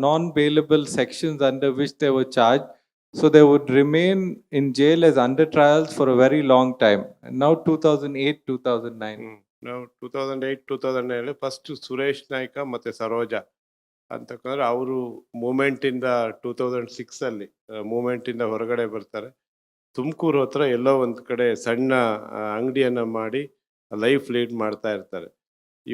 [SPEAKER 2] non-bailable sections under which they were charged. So they would remain in jail as under trials for a very long time. And now 2008, 2009.
[SPEAKER 4] ನಾವು 2008 first Suresh Naik ಮತ್ತೆ ಸರೋಜಾ ಅಂತಕ್ಕಂದ್ರೆ ಅವರು ಮೂಮೆಂಟಿಂದ 2006 ಮೂಮೆಂಟಿಂದ ಹೊರಗಡೆ ಬರ್ತಾರೆ. ತುಮಕೂರು ಹತ್ರ ಎಲ್ಲೋ ಒಂದು ಕಡೆ ಸಣ್ಣ ಅಂಗಡಿಯನ್ನು ಮಾಡಿ ಲೈಫ್ ಲೀಡ್ ಮಾಡ್ತಾ ಇರ್ತಾರೆ.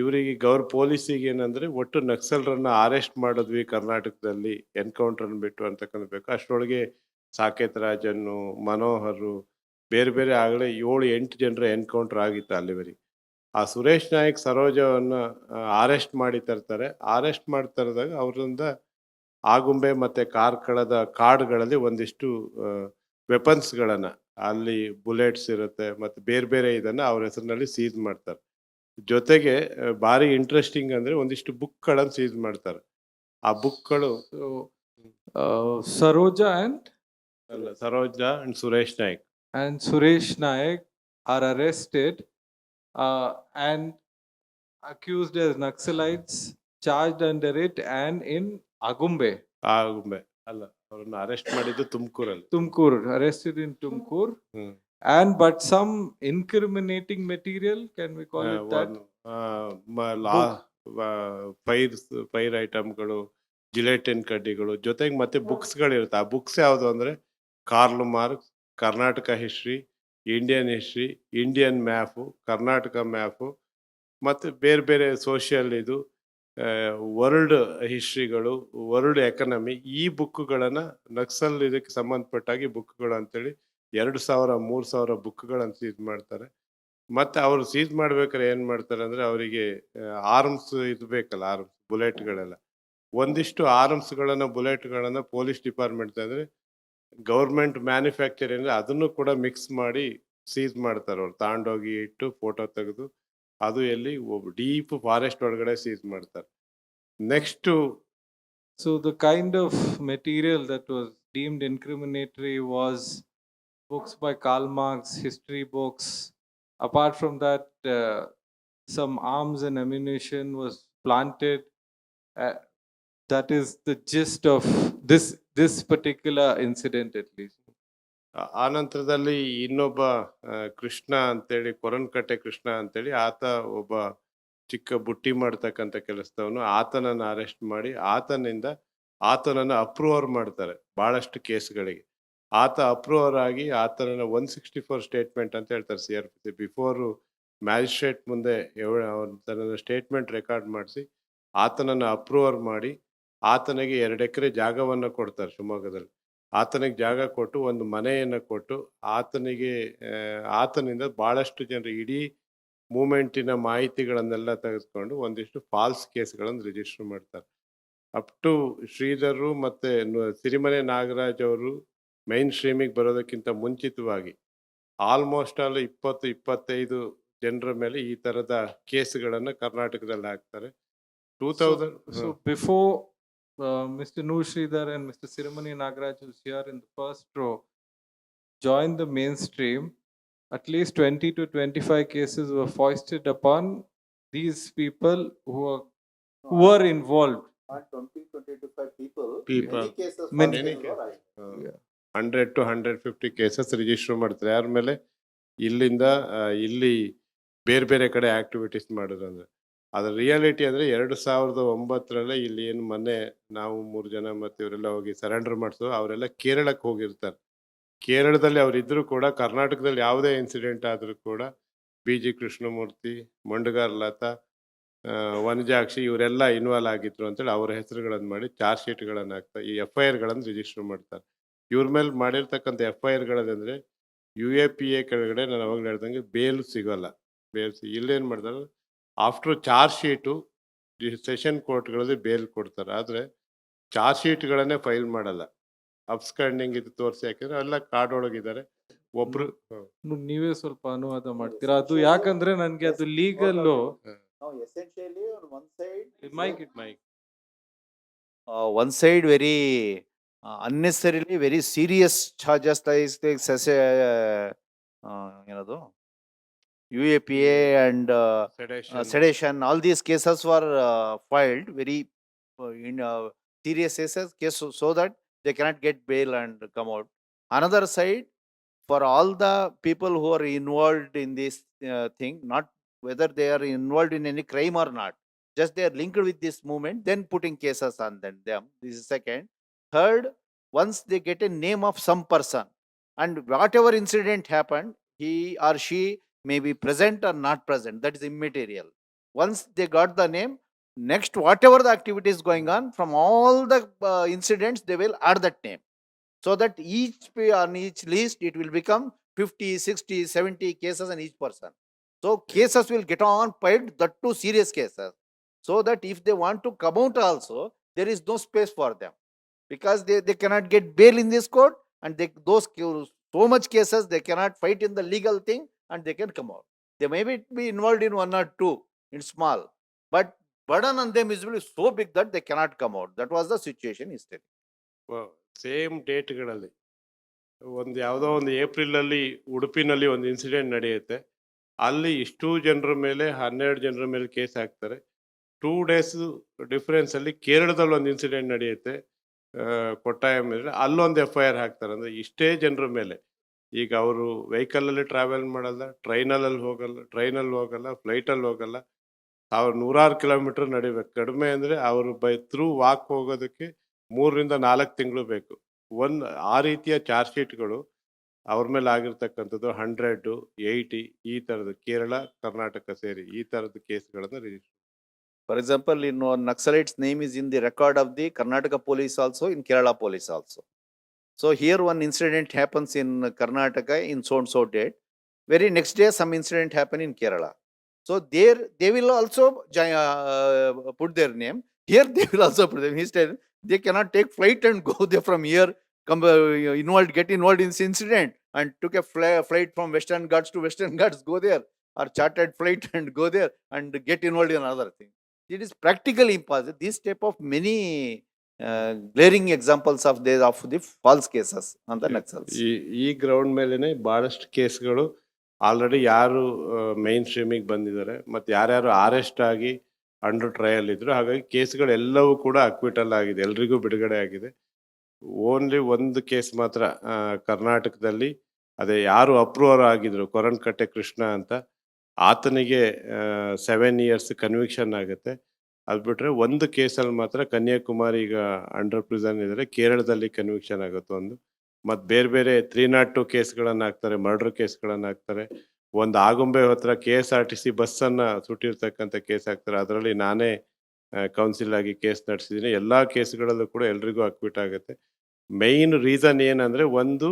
[SPEAKER 4] ಇವರಿಗೆ ಪೊಲೀಸಿಗೆ ಏನಂದರೆ ಒಟ್ಟು ನಕ್ಸಲರನ್ನು ಅರೆಸ್ಟ್ ಮಾಡಿದ್ವಿ ಕರ್ನಾಟಕದಲ್ಲಿ ಎನ್ಕೌಂಟ್ರನ್ನು ಬಿಟ್ಟು ಅಂತಕ್ಕಂಥಬೇಕು. ಅಷ್ಟರೊಳಗೆ ಸಾಕೇತ್ ರಾಜನ್ನು, ಮನೋಹರು, ಬೇರೆ ಬೇರೆ ಆಗಲೇ 7-8 ಜನರ ಎನ್ಕೌಂಟ್ರ್ ಆಗಿತ್ತು ಅಲ್ಲಿವರೆಗೆ. ಆ ಸುರೇಶ್ ನಾಯ್ಕ್ ಸರೋಜವನ್ನು ಅರೆಸ್ಟ್ ಮಾಡಿ ತರ್ತಾರೆ. ಅರೆಸ್ಟ್ ಮಾಡಿ ತರಿದಾಗ ಅವರಿಂದ ಆಗುಂಬೆ ಮತ್ತು ಕಾರ್ಕಳದ ಕಾಡುಗಳಲ್ಲಿ ಒಂದಿಷ್ಟು ವೆಪನ್ಸ್ಗಳನ್ನು, ಅಲ್ಲಿ ಬುಲೆಟ್ಸ್ ಇರುತ್ತೆ ಮತ್ತು ಬೇರೆ ಬೇರೆ ಇದನ್ನು ಅವ್ರ ಹೆಸರಿನಲ್ಲಿ ಸೀಸ್ ಮಾಡ್ತಾರೆ. ಜೊತೆಗೆ ಭಾರಿ ಇಂಟ್ರೆಸ್ಟಿಂಗ್ ಅಂದರೆ ಒಂದಿಷ್ಟು ಬುಕ್ಗಳನ್ನು ಸೀಸ್ ಮಾಡ್ತಾರೆ. ಆ ಬುಕ್ಗಳು
[SPEAKER 2] Saroja
[SPEAKER 4] Saroja and Suresh Naik
[SPEAKER 2] and Suresh Naik are arrested and accused as Naxalites, charged under it and in Agumbe.
[SPEAKER 4] Agumbe ಅಲ್ಲ, ಅವ್ರನ್ನ ಅರೆಸ್ಟ್ ಮಾಡಿದ್ದು ತುಮಕೂರಲ್ಲಿ.
[SPEAKER 2] Tumkur, arrested in Tumkur.
[SPEAKER 4] Hmm.
[SPEAKER 2] And but some incriminating material, can we call it that?
[SPEAKER 4] Fire ಐಟಮ್ಗಳು, gelatin ಕಡ್ಡಿಗಳು, ಜೊತೆಗೆ ಮತ್ತೆ ಬುಕ್ಸ್ಗಳಿರುತ್ತೆ. ಆ ಬುಕ್ಸ್ ಯಾವುದು ಅಂದರೆ Karl Marx, Karnataka history, Indian history, Indian map, Karnataka map ಮತ್ತು ಬೇರೆ ಬೇರೆ ಸೋಷಿಯಲ್ ಇದು, ವರ್ಲ್ಡ್ ಹಿಸ್ಟ್ರಿಗಳು, ವರ್ಲ್ಡ್ ಎಕನಮಿ, ಈ ಬುಕ್ಗಳನ್ನು ನಕ್ಸಲ್ ಇದಕ್ಕೆ ಸಂಬಂಧಪಟ್ಟಾಗಿ ಬುಕ್ಗಳು ಅಂತೇಳಿ 2000-3000 ಬುಕ್ಗಳನ್ನು ಸೀಸ್ ಮಾಡ್ತಾರೆ. ಮತ್ತು ಅವರು ಸೀಸ್ ಮಾಡ್ಬೇಕಾದ್ರೆ ಏನು ಮಾಡ್ತಾರೆ ಅಂದರೆ ಅವರಿಗೆ ಆರ್ಮ್ಸ್ ಇದು ಬೇಕಲ್ಲ, ಆರ್ಮ್ಸ್ ಬುಲೆಟ್ಗಳೆಲ್ಲ, ಒಂದಿಷ್ಟು ಆರ್ಮ್ಸ್ಗಳನ್ನು ಬುಲೆಟ್ಗಳನ್ನು ಪೊಲೀಸ್ ಡಿಪಾರ್ಟ್ಮೆಂಟ್ ಅಂದರೆ ಗೌರ್ಮೆಂಟ್ ಮ್ಯಾನುಫ್ಯಾಕ್ಚರ್ ಅಂದರೆ ಅದನ್ನು ಕೂಡ ಮಿಕ್ಸ್ ಮಾಡಿ ಸೀಸ್ ಮಾಡ್ತಾರೆ. ಅವ್ರು ತಗೊಂಡೋಗಿ ಇಟ್ಟು ಫೋಟೋ ತೆಗೆದು ಅದು ಎಲ್ಲಿ ಡೀಪ್ ಫಾರೆಸ್ಟ್ ಒಳಗಡೆ ಸೀಸ್ ಮಾಡ್ತಾರೆ. Next
[SPEAKER 2] So the kind of material that was deemed incriminatory was books by Karl Marx, history books. Apart from that, some arms and ammunition was planted. That is the gist of this particular incident, at least.
[SPEAKER 4] ಆನಂತರದಲ್ಲಿ ಇನ್ನೊಬ್ಬ ಕೃಷ್ಣ ಅಂತೇಳಿ, ಕೊರನ್ಕಟ್ಟೆ ಕೃಷ್ಣ ಅಂತೇಳಿ, ಆತ ಒಬ್ಬ ಚಿಕ್ಕ ಬುಟ್ಟಿ ಮಾಡ್ತಕ್ಕಂಥ ಕೆಲಸದವನು. ಆತನನ್ನು arrest ಮಾಡಿ ಆತನನ್ನು ಅಪ್ರೂವರ್ ಮಾಡ್ತಾರೆ ಭಾಳಷ್ಟು ಕೇಸ್ಗಳಿಗೆ. ಆತ ಅಪ್ರೂವರ್ ಆಗಿ ಆತನನ್ನು 164 ಸ್ಟೇಟ್ಮೆಂಟ್ ಅಂತ ಹೇಳ್ತಾರೆ CRPC. ಬಿಫೋರು ಮ್ಯಾಜಿಸ್ಟ್ರೇಟ್ ಮುಂದೆ ತನ್ನ ಸ್ಟೇಟ್ಮೆಂಟ್ ರೆಕಾರ್ಡ್ ಮಾಡಿಸಿ ಆತನನ್ನು ಅಪ್ರೂವರ್ ಮಾಡಿ ಆತನಿಗೆ 2 ಎಕರೆ ಜಾಗವನ್ನು ಕೊಡ್ತಾರೆ ಶಿವಮೊಗ್ಗದಲ್ಲಿ. ಆತನಿಗೆ ಜಾಗ ಕೊಟ್ಟು ಒಂದು ಮನೆಯನ್ನು ಕೊಟ್ಟು ಆತನಿಂದ ಭಾಳಷ್ಟು ಜನರು ಇಡೀ ಮೂಮೆಂಟಿನ ಮಾಹಿತಿಗಳನ್ನೆಲ್ಲ ತೆಗೆದುಕೊಂಡು ಒಂದಿಷ್ಟು ಫಾಲ್ಸ್ ಕೇಸ್ಗಳನ್ನು ರಿಜಿಸ್ಟರ್ ಮಾಡ್ತಾರೆ. ಅಪ್ ಟು ಶ್ರೀಧರು ಮತ್ತು ಸಿರಿಮನೆ ನಾಗರಾಜ್ ಅವರು ಮೈನ್ ಸ್ಟ್ರೀಮಿಗೆ ಬರೋದಕ್ಕಿಂತ ಮುಂಚಿತವಾಗಿ ಆಲ್ಮೋಸ್ಟ್ ಆಲ್ 20-25 ಜನರ ಮೇಲೆ ಈ ಥರದ ಕೇಸ್ಗಳನ್ನು ಕರ್ನಾಟಕದಲ್ಲಿ ಹಾಕ್ತಾರೆ. 2000.
[SPEAKER 2] So before Mr. Noor Sridhar and Mr. Sirimani Nagaraj, who's here in the first row, joined the mainstream, at least 20 to 25 cases were foisted upon these people who were involved.
[SPEAKER 3] Not 20-25 people.
[SPEAKER 4] People.
[SPEAKER 3] Many cases.
[SPEAKER 2] Many.
[SPEAKER 3] Yeah.
[SPEAKER 4] 100 to 150 cases register ಮಾಡ್ತಾರೆ. ಯಾರ ಮೇಲೆ? ಇಲ್ಲಿಂದ ಇಲ್ಲಿ ಬೇರೆ ಬೇರೆ ಕಡೆ activities ಮಾಡಿದ್ರು. ಅಂದರೆ ಅದರ ರಿಯಾಲಿಟಿ ಅಂದರೆ 2009 ಇಲ್ಲಿ ಏನು ಮೊನ್ನೆ ನಾವು 3 ಜನ ಮತ್ತು ಇವರೆಲ್ಲ ಹೋಗಿ ಸರೆಂಡರ್ ಮಾಡಿಸೋ, ಅವರೆಲ್ಲ ಕೇರಳಕ್ಕೆ ಹೋಗಿರ್ತಾರೆ. ಕೇರಳದಲ್ಲಿ ಅವರಿದ್ದರೂ ಕೂಡ ಕರ್ನಾಟಕದಲ್ಲಿ ಯಾವುದೇ ಇನ್ಸಿಡೆಂಟ್ ಆದರೂ ಕೂಡ BG ಕೃಷ್ಣಮೂರ್ತಿ, ಮೊಂಡಗಾರ್ ಲತಾ, ವನಜಾಕ್ಷಿ ಇವರೆಲ್ಲ ಇನ್ವಾಲ್ವ್ ಆಗಿದ್ರು ಅಂತೇಳಿ ಅವರ ಹೆಸರುಗಳನ್ನು ಮಾಡಿ ಚಾರ್ಜ್ ಶೀಟ್ಗಳನ್ನು ಹಾಕ್ತಾರೆ. ಈ FIRಗಳನ್ನು ರಿಜಿಸ್ಟರ್ ಮಾಡ್ತಾರೆ. ಇವ್ರ ಮೇಲೆ ಮಾಡಿರ್ತಕ್ಕಂಥ FIRಗಳಂದರೆ UAPA ಕೆಳಗಡೆ ನಾನು ಅವಾಗ ಹೇಳ್ದಂಗೆ ಬೇಲ್ ಸಿಗೋಲ್ಲ. ಇಲ್ಲೇನು ಮಾಡ್ತಾರೆ, ಆಫ್ಟರ್ ಚಾರ್ಜ್ ಶೀಟು ಸೆಷನ್ ಕೋರ್ಟ್ಗಳಲ್ಲಿ ಬೇಲ್ ಕೊಡ್ತಾರೆ. ಆದರೆ ಚಾರ್ಜ್ ಶೀಟ್ಗಳನ್ನೇ ಫೈಲ್ ಮಾಡಲ್ಲ. ಅಬ್ಸ್ಕಂಡಿಂಗ್ ಇದು ತೋರಿಸಿ, ಯಾಕೆಂದರೆ ಎಲ್ಲ ಕಾಡೊಳಗಿದ್ದಾರೆ. ಒಬ್ರು
[SPEAKER 2] ನೀವೇ ಸ್ವಲ್ಪ ಅನುವಾದ ಮಾಡ್ತೀರಾ? ಅದು ಯಾಕಂದ್ರೆ ನನಗೆ ಅದು legal.
[SPEAKER 3] Now essentially on one side,
[SPEAKER 2] mike
[SPEAKER 3] one side very unnecessarily very serious charges like UAPA and sedition. All these cases were filed very in serious cases so that they cannot get bail and come out. Another side, for all the people who are involved in this thing, not whether they are involved in any crime or not. Just they are linked with this movement, then putting cases on them. This is second. Third, once they get a name of some person, and whatever incident happened, he or she may be present or not present, that is immaterial. Once they got the name, next whatever the activity is going on, from all the incidents, they will add that name. So that on each list, it will become 50, 60, 70 cases on each person. So cases will get on piled, that too serious cases. So that if they want to come out also, there is no space for them, because they cannot get bail in this court, and so much cases they cannot fight in the legal thing, and they can come out. They may be involved in one or two in small, but burden on them is really so big that they cannot come out. That was the situation yesterday.
[SPEAKER 4] Same ಡೇಟ್ಗಳಲ್ಲಿ ಒಂದು ಯಾವುದೋ ಒಂದು ಏಪ್ರಿಲಲ್ಲಿ ಉಡುಪಿನಲ್ಲಿ ಒಂದು incident ನಡೆಯುತ್ತೆ. ಅಲ್ಲಿ ಇಷ್ಟು ಜನರ ಮೇಲೆ 12 ಜನರ ಮೇಲೆ ಕೇಸ್ ಹಾಕ್ತಾರೆ. 2 days ಡಿಫ್ರೆನ್ಸಲ್ಲಿ ಕೇರಳದಲ್ಲಿ ಒಂದು ಇನ್ಸಿಡೆಂಟ್ ನಡೆಯುತ್ತೆ, ಕೊಟ್ಟಾಯ ಮೇಲೆ ಅಲ್ಲೊಂದು FIR ಹಾಕ್ತಾರೆ. ಅಂದರೆ ಇಷ್ಟೇ ಜನರ ಮೇಲೆ. ಈಗ ಅವರು ವೆಹಿಕಲಲ್ಲಿ ಟ್ರಾವೆಲ್ ಮಾಡಲ್ಲ, ಟ್ರೈನಲ್ಲಿ ಹೋಗಲ್ಲ, ಫ್ಲೈಟಲ್ಲಿ ಹೋಗಲ್ಲ, ನೂರಾರು ಕಿಲೋಮೀಟರ್ ನಡಿಬೇಕು. ಕಡಿಮೆ ಅಂದರೆ ಅವರು ಬೈ ಥ್ರೂ ವಾಕ್ ಹೋಗೋದಕ್ಕೆ 3 ರಿಂದ 4 ತಿಂಗಳು ಬೇಕು. ಆ ರೀತಿಯ ಚಾರ್ಜ್ ಶೀಟ್ಗಳು ಅವ್ರ ಮೇಲೆ ಆಗಿರ್ತಕ್ಕಂಥದ್ದು 100, 80 ಈ ಥರದ ಕೇರಳ, ಕರ್ನಾಟಕ ಸೇರಿ ಈ ಥರದ ಕೇಸ್ಗಳನ್ನು register.
[SPEAKER 3] For example, Naxalites' name is in the record of the Karnataka police also, in Kerala police also. So here one incident happens in Karnataka in so and so date. Very next day some incident happen in Kerala. So there they will also put their name. Here they will also put them. Instead, they cannot take flight and go there from here, get involved in this incident, and took a flight from Western Ghats to Western Ghats, go there, or chartered flight and go there and get involved in another thing. It is practically impossible. This type of many glaring examples of the false cases on the Naxals.
[SPEAKER 4] ಈ ground ಮೇಲೆನೆ ಬಹಳಷ್ಟು ಕೇಸ್ಗಳು already ಯಾರು main ಸ್ಟ್ರೀಮಿಗೆ ಬಂದಿದ್ದಾರೆ, ಮತ್ತು ಯಾರ್ಯಾರು arrest ಆಗಿ under trial ಇದ್ರು. ಹಾಗಾಗಿ ಕೇಸ್ಗಳೆಲ್ಲವೂ ಕೂಡ ಅಕ್ವಿಟಲ್ ಆಗಿದೆ, ಎಲ್ರಿಗೂ ಬಿಡುಗಡೆ ಆಗಿದೆ. ಓನ್ಲಿ ಒಂದು ಕೇಸ್ ಮಾತ್ರ ಕರ್ನಾಟಕದಲ್ಲಿ, ಅದೇ ಯಾರು ಅಪ್ರೂವರ್ ಆಗಿದ್ರು, ಕೊರನ್ಕಟ್ಟೆ ಕೃಷ್ಣ ಅಂತ, ಆತನಿಗೆ 7 years ಕನ್ವಿಕ್ಷನ್ ಆಗುತ್ತೆ. ಅದು ಬಿಟ್ಟರೆ ಒಂದು ಕೇಸಲ್ಲಿ ಮಾತ್ರ ಕನ್ಯಾಕುಮಾರಿ ಈಗ ಅಂಡರ್ ಪ್ರಿಸನ್ ಇದ್ದಾರೆ, ಕೇರಳದಲ್ಲಿ ಕನ್ವಿಕ್ಷನ್ ಆಗುತ್ತೆ ಒಂದು. ಮತ್ತು ಬೇರೆ ಬೇರೆ 302 ಕೇಸ್ಗಳನ್ನು ಹಾಕ್ತಾರೆ, ಮರ್ಡರ್ ಕೇಸ್ಗಳನ್ನು ಹಾಕ್ತಾರೆ. ಒಂದು ಆಗುಂಬೆ ಹತ್ರ KSRTC ಬಸ್ಸನ್ನು ಸುಟ್ಟಿರ್ತಕ್ಕಂಥ ಕೇಸ್ ಹಾಕ್ತಾರೆ. ಅದರಲ್ಲಿ ನಾನೇ ಕೌನ್ಸಿಲ್ ಆಗಿ ಕೇಸ್ ನಡೆಸಿದ್ದೀನಿ. ಎಲ್ಲ ಕೇಸ್ಗಳಲ್ಲೂ ಕೂಡ ಎಲ್ರಿಗೂ ಅಕ್ವಿಟ್ ಆಗುತ್ತೆ. ಮೈನ್ ರೀಸನ್ ಏನಂದರೆ, ಒಂದು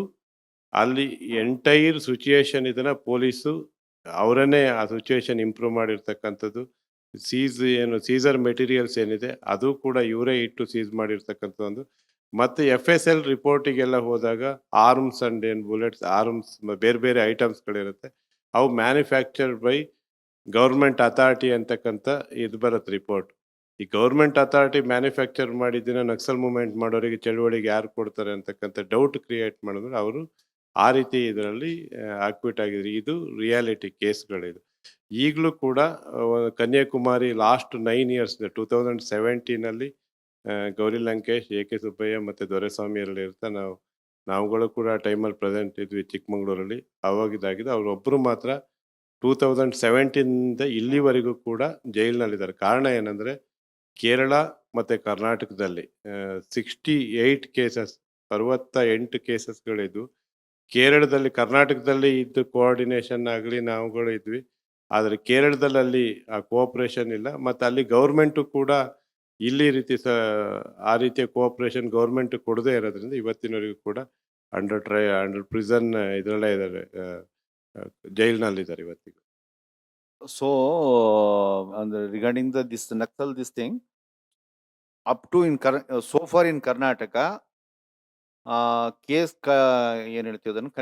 [SPEAKER 4] ಅಲ್ಲಿ ಎಂಟೈರ್ ಸಿಚುಯೇಷನ್ ಇದನ್ನು ಪೊಲೀಸು ಅವರನ್ನೇ ಆ ಸಿಚುಯೇಷನ್ ಇಂಪ್ರೂವ್ ಮಾಡಿರ್ತಕ್ಕಂಥದ್ದು. ಸೀಸರ್ ಮೆಟೀರಿಯಲ್ಸ್ ಏನಿದೆ ಅದು ಕೂಡ ಇವರೇ ಇಟ್ಟು ಸೀಸ್ ಮಾಡಿರ್ತಕ್ಕಂಥ ಒಂದು. ಮತ್ತು FSL ರಿಪೋರ್ಟಿಗೆಲ್ಲ ಹೋದಾಗ ಆರ್ಮ್ಸ್ ಆ್ಯಂಡ್ ಬುಲೆಟ್ಸ್, ಆರ್ಮ್ಸ್ ಬೇರೆ ಬೇರೆ ಐಟಮ್ಸ್ಗಳಿರುತ್ತೆ, ಅವು ಮ್ಯಾನುಫ್ಯಾಕ್ಚರ್ಡ್ ಬೈ ಗೌರ್ಮೆಂಟ್ ಅಥಾರಿಟಿ ಅಂತಕ್ಕಂಥ ಇದು ಬರುತ್ತೆ ರಿಪೋರ್ಟ್. ಈ ಗೌರ್ಮೆಂಟ್ ಅಥಾರಿಟಿ ಮ್ಯಾನುಫ್ಯಾಕ್ಚರ್ ಮಾಡಿದ್ದನ್ನು ನಕ್ಸಲ್ ಮೂವ್ಮೆಂಟ್ ಮಾಡೋರಿಗೆ, ಚಳುವಳಿಗೆ ಯಾರು ಕೊಡ್ತಾರೆ ಅಂತಕ್ಕಂಥ ಡೌಟ್ ಕ್ರಿಯೇಟ್ ಮಾಡಿದ್ರು. ಅವರು ಆ ರೀತಿ ಇದರಲ್ಲಿ ಅಕ್ವಿಟ್ ಆಗಿದ್ರು. ಇದು ರಿಯಾಲಿಟಿ ಕೇಸ್ಗಳಿದು. ಈಗಲೂ ಕೂಡ Kanyakumari last 9 years 2017 Gauri Lankesh, AK Subbaiah ಮತ್ತು ದೊರೆಸ್ವಾಮಿ ಎರಡು ಇರ್ತಾ ನಾವುಗಳು ಕೂಡ ಟೈಮಲ್ಲಿ ಪ್ರೆಸೆಂಟ್ ಇದ್ವಿ ಚಿಕ್ಕಮಂಗ್ಳೂರಲ್ಲಿ. ಅವಾಗಿದ್ದಾಗಿದೆ. ಅವರೊಬ್ಬರು ಮಾತ್ರ 2017 ಇಲ್ಲಿವರೆಗೂ ಕೂಡ ಜೈಲಿನಲ್ಲಿದ್ದಾರೆ. ಕಾರಣ ಏನಂದರೆ, ಕೇರಳ ಮತ್ತು ಕರ್ನಾಟಕದಲ್ಲಿ 68 ಕೇಸಸ್, 68 ಕೇಸಸ್ಗಳಿದ್ವು. ಕೇರಳದಲ್ಲಿ, ಕರ್ನಾಟಕದಲ್ಲಿ ಇದ್ದು ಕೋಆರ್ಡಿನೇಷನ್ ಆಗಲಿ ನಾವುಗಳು ಇದ್ವಿ, ಆದರೆ ಕೇರಳದಲ್ಲಿ ಆ ಕೋಆಪ್ರೇಷನ್ ಇಲ್ಲ. ಮತ್ತು ಅಲ್ಲಿ ಗೌರ್ಮೆಂಟು ಕೂಡ ಇಲ್ಲಿ ರೀತಿ ಆ ರೀತಿಯ ಕೋಆಪ್ರೇಷನ್ ಗೌರ್ಮೆಂಟ್ ಕೊಡದೇ ಇರೋದ್ರಿಂದ ಇವತ್ತಿನವರೆಗೂ ಕೂಡ ಅಂಡರ್ ಪ್ರಿಸನ್ ಇದರಲ್ಲೇ ಇದ್ದಾರೆ, ಜೈಲಿನಲ್ಲಿದ್ದಾರೆ ಇವತ್ತಿಗೂ.
[SPEAKER 3] So regarding this Naxal, this thing up to so far in Karnataka, case ಏನು ಹೇಳ್ತೀವಿ ಅದನ್ನು,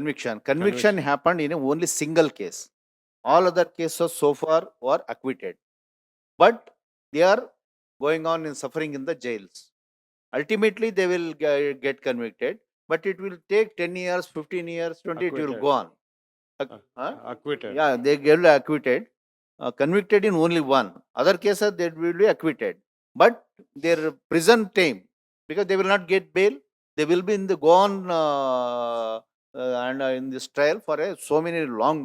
[SPEAKER 3] conviction happened in only single case. All other cases so far were acquitted, but they are going on and suffering in the jails. Ultimately they will get convicted, but it will take 10 years, 15 years, 20 it will go on.
[SPEAKER 4] Acquitted.
[SPEAKER 3] Yeah, they get acquitted. Convicted in only one. Other cases they will be acquitted, but their prison time, because they will not get bail, they will be in the go on and in this trial for so many long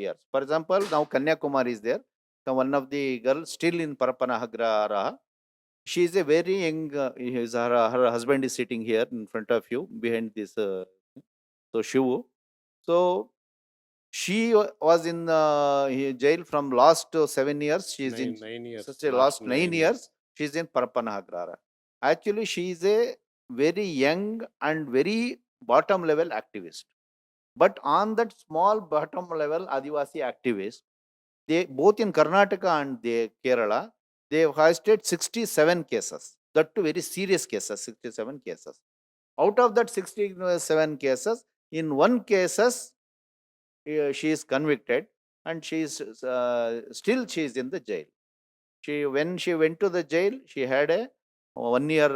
[SPEAKER 3] years. For example, now Kanyakumari is there. one of the girls still in Parapanahagrara. She is a very young, her husband is sitting here in front of you behind this. So Shivu. So she was in jail from last 7 years. She is in
[SPEAKER 4] 9 years.
[SPEAKER 3] such a last 9 years. She is in Parapanahagrara. Actually, she is a very young and very bottom level activist. But on that small bottom level Adivasi activist, they both in Karnataka and Kerala, they have hoisted 67 cases. That too very serious cases, 67 cases. Out of that 67 cases, in one cases, she is convicted and she is still she is in the jail. When she went to the jail, she had a 1 year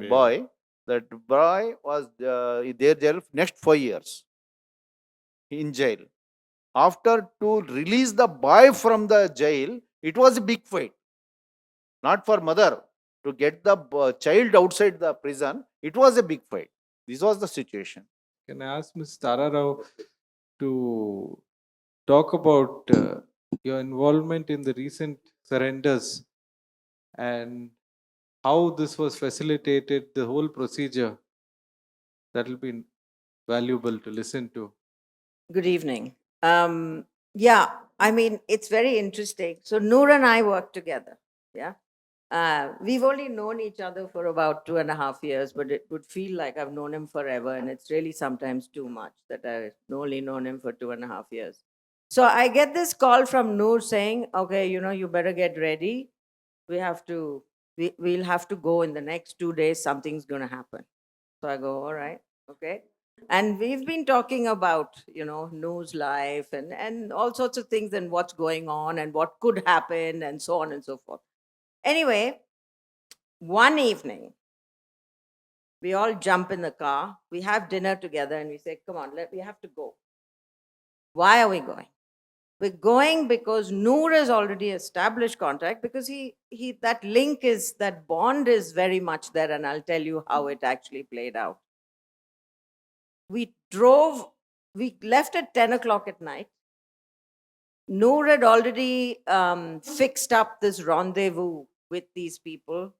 [SPEAKER 3] boy. That boy was there jail next 5 years in jail. After to release the boy from the jail, it was a big fight. Not for mother to get the child outside the prison. It was a big fight. This was the situation.
[SPEAKER 2] Can I ask Ms. Tara Rao to talk about your involvement in the recent surrenders and how this was facilitated, the whole procedure? That will be valuable to listen to.
[SPEAKER 5] Good evening. Yeah, I mean, it's very interesting. So Noor and I work together. Yeah. We've only known each other for about 2.5 years, but it would feel like I've known him forever. And it's really sometimes too much that I've only known him for 2.5 years. So I get this call from Noor saying, okay, you better get ready. We'll have to go in the next 2 days. Something's going to happen. So I go, all right, okay. And we've been talking about, Noor's life and all sorts of things and what's going on and what could happen and so on and so forth. Anyway, one evening, we all jump in the car, we have dinner together and we say, come on, we have to go. Why are we going? We're going because Noor has already established contact, because that link is, that bond is very much there, and I'll tell you how it actually played out. We left at 10 o'clock at night. Noor had already fixed up this rendezvous with these people.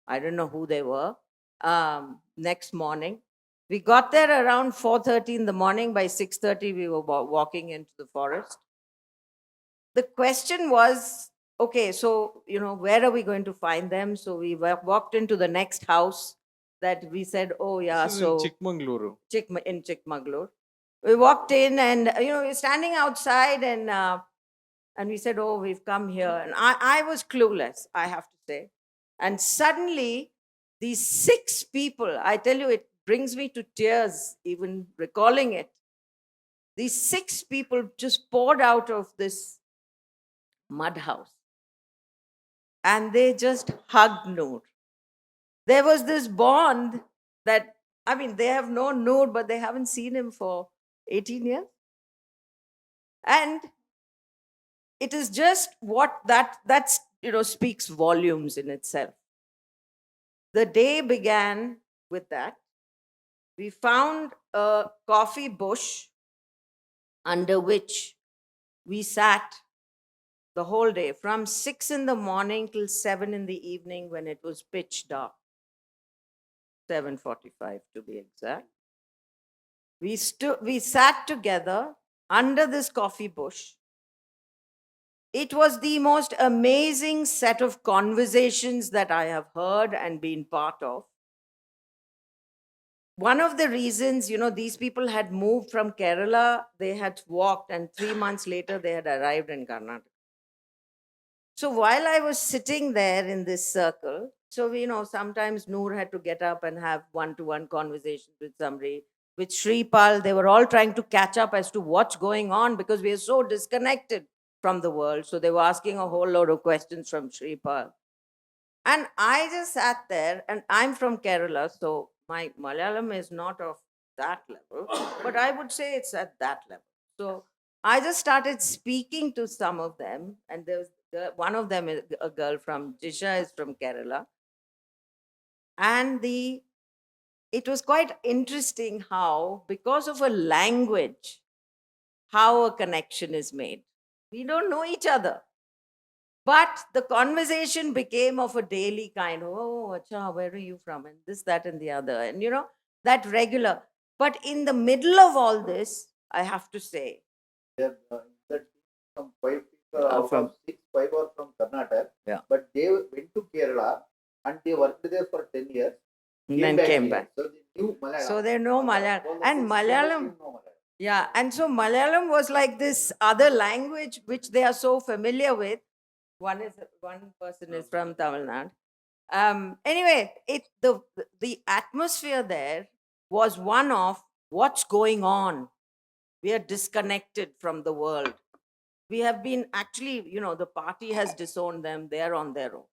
[SPEAKER 5] I don't know who they were. Next morning, we got there around 4:30 in the morning. By 6:30, we were walking into the forest. The question was, okay, so, where are we going to find them? So we walked into the next house that we said, oh yeah,
[SPEAKER 2] This is
[SPEAKER 5] so
[SPEAKER 2] in Chikmagaluru.
[SPEAKER 5] in Chikmagalur. We walked in and, we're standing outside and we said, oh, we've come here. And I was clueless, I have to say. And suddenly, these 6 people, I tell you, it brings me to tears, even recalling it. These 6 people just poured out of this mud house. And they just hugged Noor. There was this bond that, they have known Noor, but they haven't seen him for 18 years. And it is just what that's speaks volumes in itself. The day began with that. We found a coffee bush under which we sat the whole day, from 6 in the morning till 7 in the evening, when it was pitch dark. 7:45 to be exact. We sat together under this coffee bush. It was the most amazing set of conversations that I have heard and been part of. One of the reasons, these people had moved from Kerala, they had walked, and 3 months later, they had arrived in Karnataka. So while I was sitting there in this circle, so, sometimes Noor had to get up and have one-to-one conversations with somebody. With Shripal, they were all trying to catch up as to what's going on, because we are so disconnected from the world. So they were asking a whole load of questions from Shripal. And I just sat there, and I'm from Kerala, so my Malayalam is not of that level, but I would say it's at that level. So I just started speaking to some of them, and there was one of them is a girl from Jisha, is from Kerala. And it was quite interesting how, because of a language, how a connection is made. We don't know each other. But the conversation became of a daily kind. Oh, acha, where are you from? And this, that, and the other. And that regular. But in the middle of all this, I have to say,
[SPEAKER 3] There, that some 5 people out
[SPEAKER 5] from-
[SPEAKER 3] of 6, 5 are from Karnataka.
[SPEAKER 5] Yeah.
[SPEAKER 3] But they went to Kerala and they worked there for 10 years.
[SPEAKER 5] and then came
[SPEAKER 3] here.
[SPEAKER 5] back.
[SPEAKER 3] So they knew Malayalam.
[SPEAKER 5] So they know Malayalam.
[SPEAKER 3] All the
[SPEAKER 5] And
[SPEAKER 3] 6
[SPEAKER 5] Malayalam,
[SPEAKER 3] members know Malayalam.
[SPEAKER 5] yeah. And so Malayalam was like this other language which they are so familiar with. One person is from Tamil Nadu. Anyway, the atmosphere there was one of what's going on. We are disconnected from the world. We have been actually, the party has disowned them. They're on their own.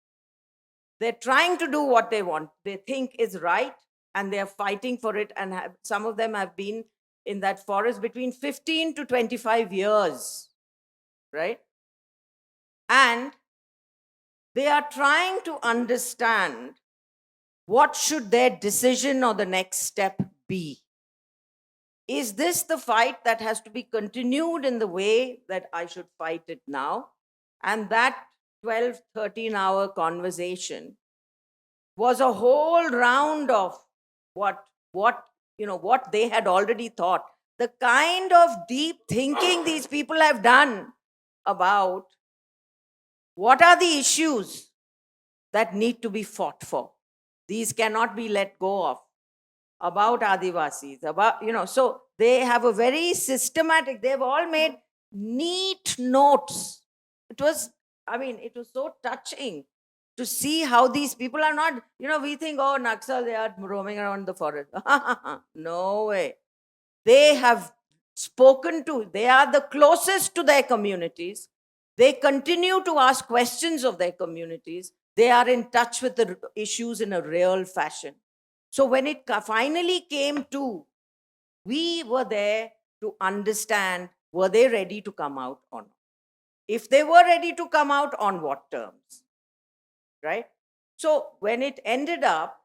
[SPEAKER 5] They're trying to do what they want. They think is right, and they're fighting for it. And some of them have been in that forest between 15 to 25 years, right? And they are trying to understand what should their decision or the next step be. Is this the fight that has to be continued in the way that I should fight it now? And that 12, 13-hour conversation was a whole round of what they had already thought. The kind of deep thinking these people have done about what are the issues that need to be fought for. These cannot be let go of. About Adivasis, so they have a very systematic, they've all made neat notes. It was so touching to see how these people are not, we think, oh, Naxal, they are roaming around the forest. No way. They have spoken to, they are the closest to their communities. They continue to ask questions of their communities. They are in touch with the issues in a real fashion. So when it finally came to, we were there to understand, were they ready to come out or not? If they were ready to come out, on what terms, right? So when it ended up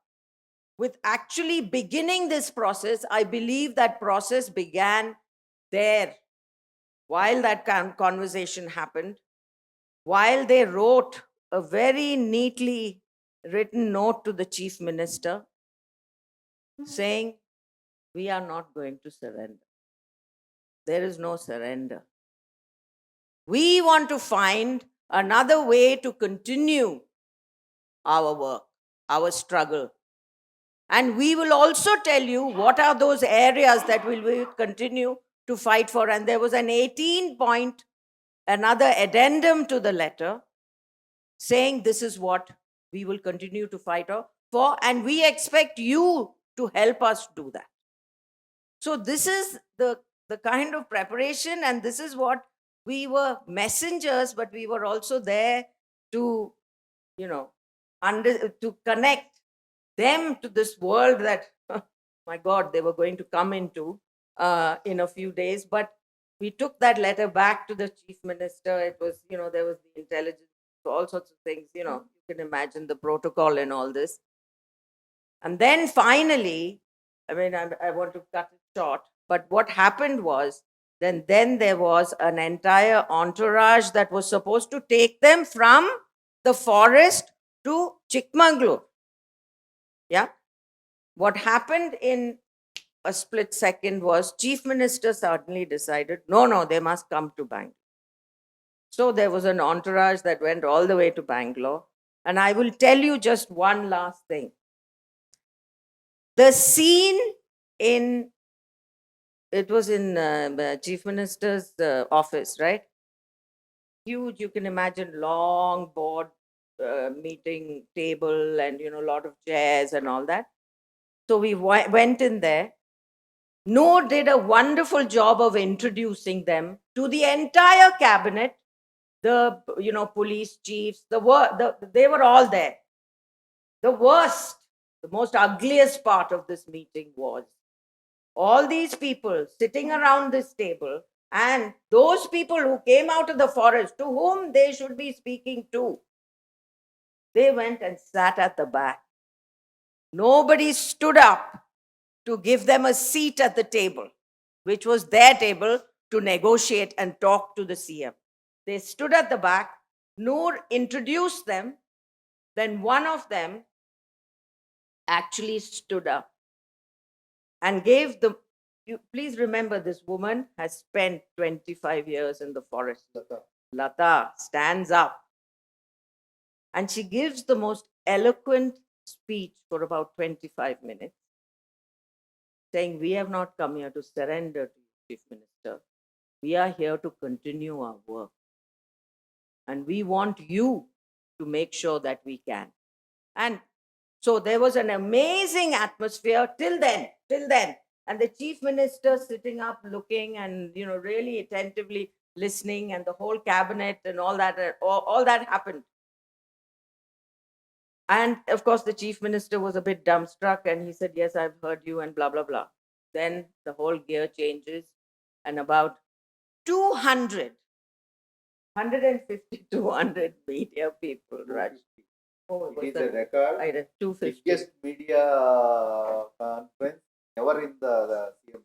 [SPEAKER 5] with actually beginning this process, I believe that process began there while that conversation happened, while they wrote a very neatly written note to the chief minister saying, we are not going to surrender. There is no surrender. We want to find another way to continue our work, our struggle. And we will also tell you what are those areas that we will continue to fight for. And there was an 18-point, another addendum to the letter saying this is what we will continue to fight for. And we expect you to help us do that. So this is the kind of preparation, and this is what we were messengers, but we were also there to, to connect them to this world that, my God, they were going to come into in a few days. But we took that letter back to the chief minister. It was, there was the intelligence, all sorts of things, you can imagine the protocol and all this. And then finally, I want to cut it short, but what happened was, then there was an entire entourage that was supposed to take them from the forest to Chikmagalur. Yeah. What happened in a split second was chief minister suddenly decided, no, they must come to Bangalore. So there was an entourage that went all the way to Bangalore. And I will tell you just one last thing. The scene it was in the chief minister's office, right? Huge, you can imagine, long board meeting table and, a lot of chairs and all that. So we went in there. Noor did a wonderful job of introducing them to the entire cabinet, the, police chiefs, they were all there. The worst, the most ugliest part of this meeting was all these people sitting around this table, and those people who came out of the forest to whom they should be speaking to, they went and sat at the back. Nobody stood up to give them a seat at the table, which was their table to negotiate and talk to the CM. They stood at the back Noor introduced them. Then one of them actually stood up and gave the. You please remember, this woman has spent 25 years in the forest. Lata stands up and she gives the most eloquent speech for about 25 minutes, saying, "We have not come here to surrender to you, Chief Minister. We are here to continue our work. And we want you to make sure that we can." And so there was an amazing atmosphere till then. And the Chief Minister sitting up looking and, really attentively listening, and the whole cabinet and all that happened. And of course, the Chief Minister was a bit dumbstruck and he said, "Yes, I've heard you," and blah, blah, blah. Then the whole gear changes and about 200, 150, 200 media people rushed. Oh,
[SPEAKER 3] It is a record.
[SPEAKER 5] I read 250.
[SPEAKER 3] Biggest media conference ever in the CM.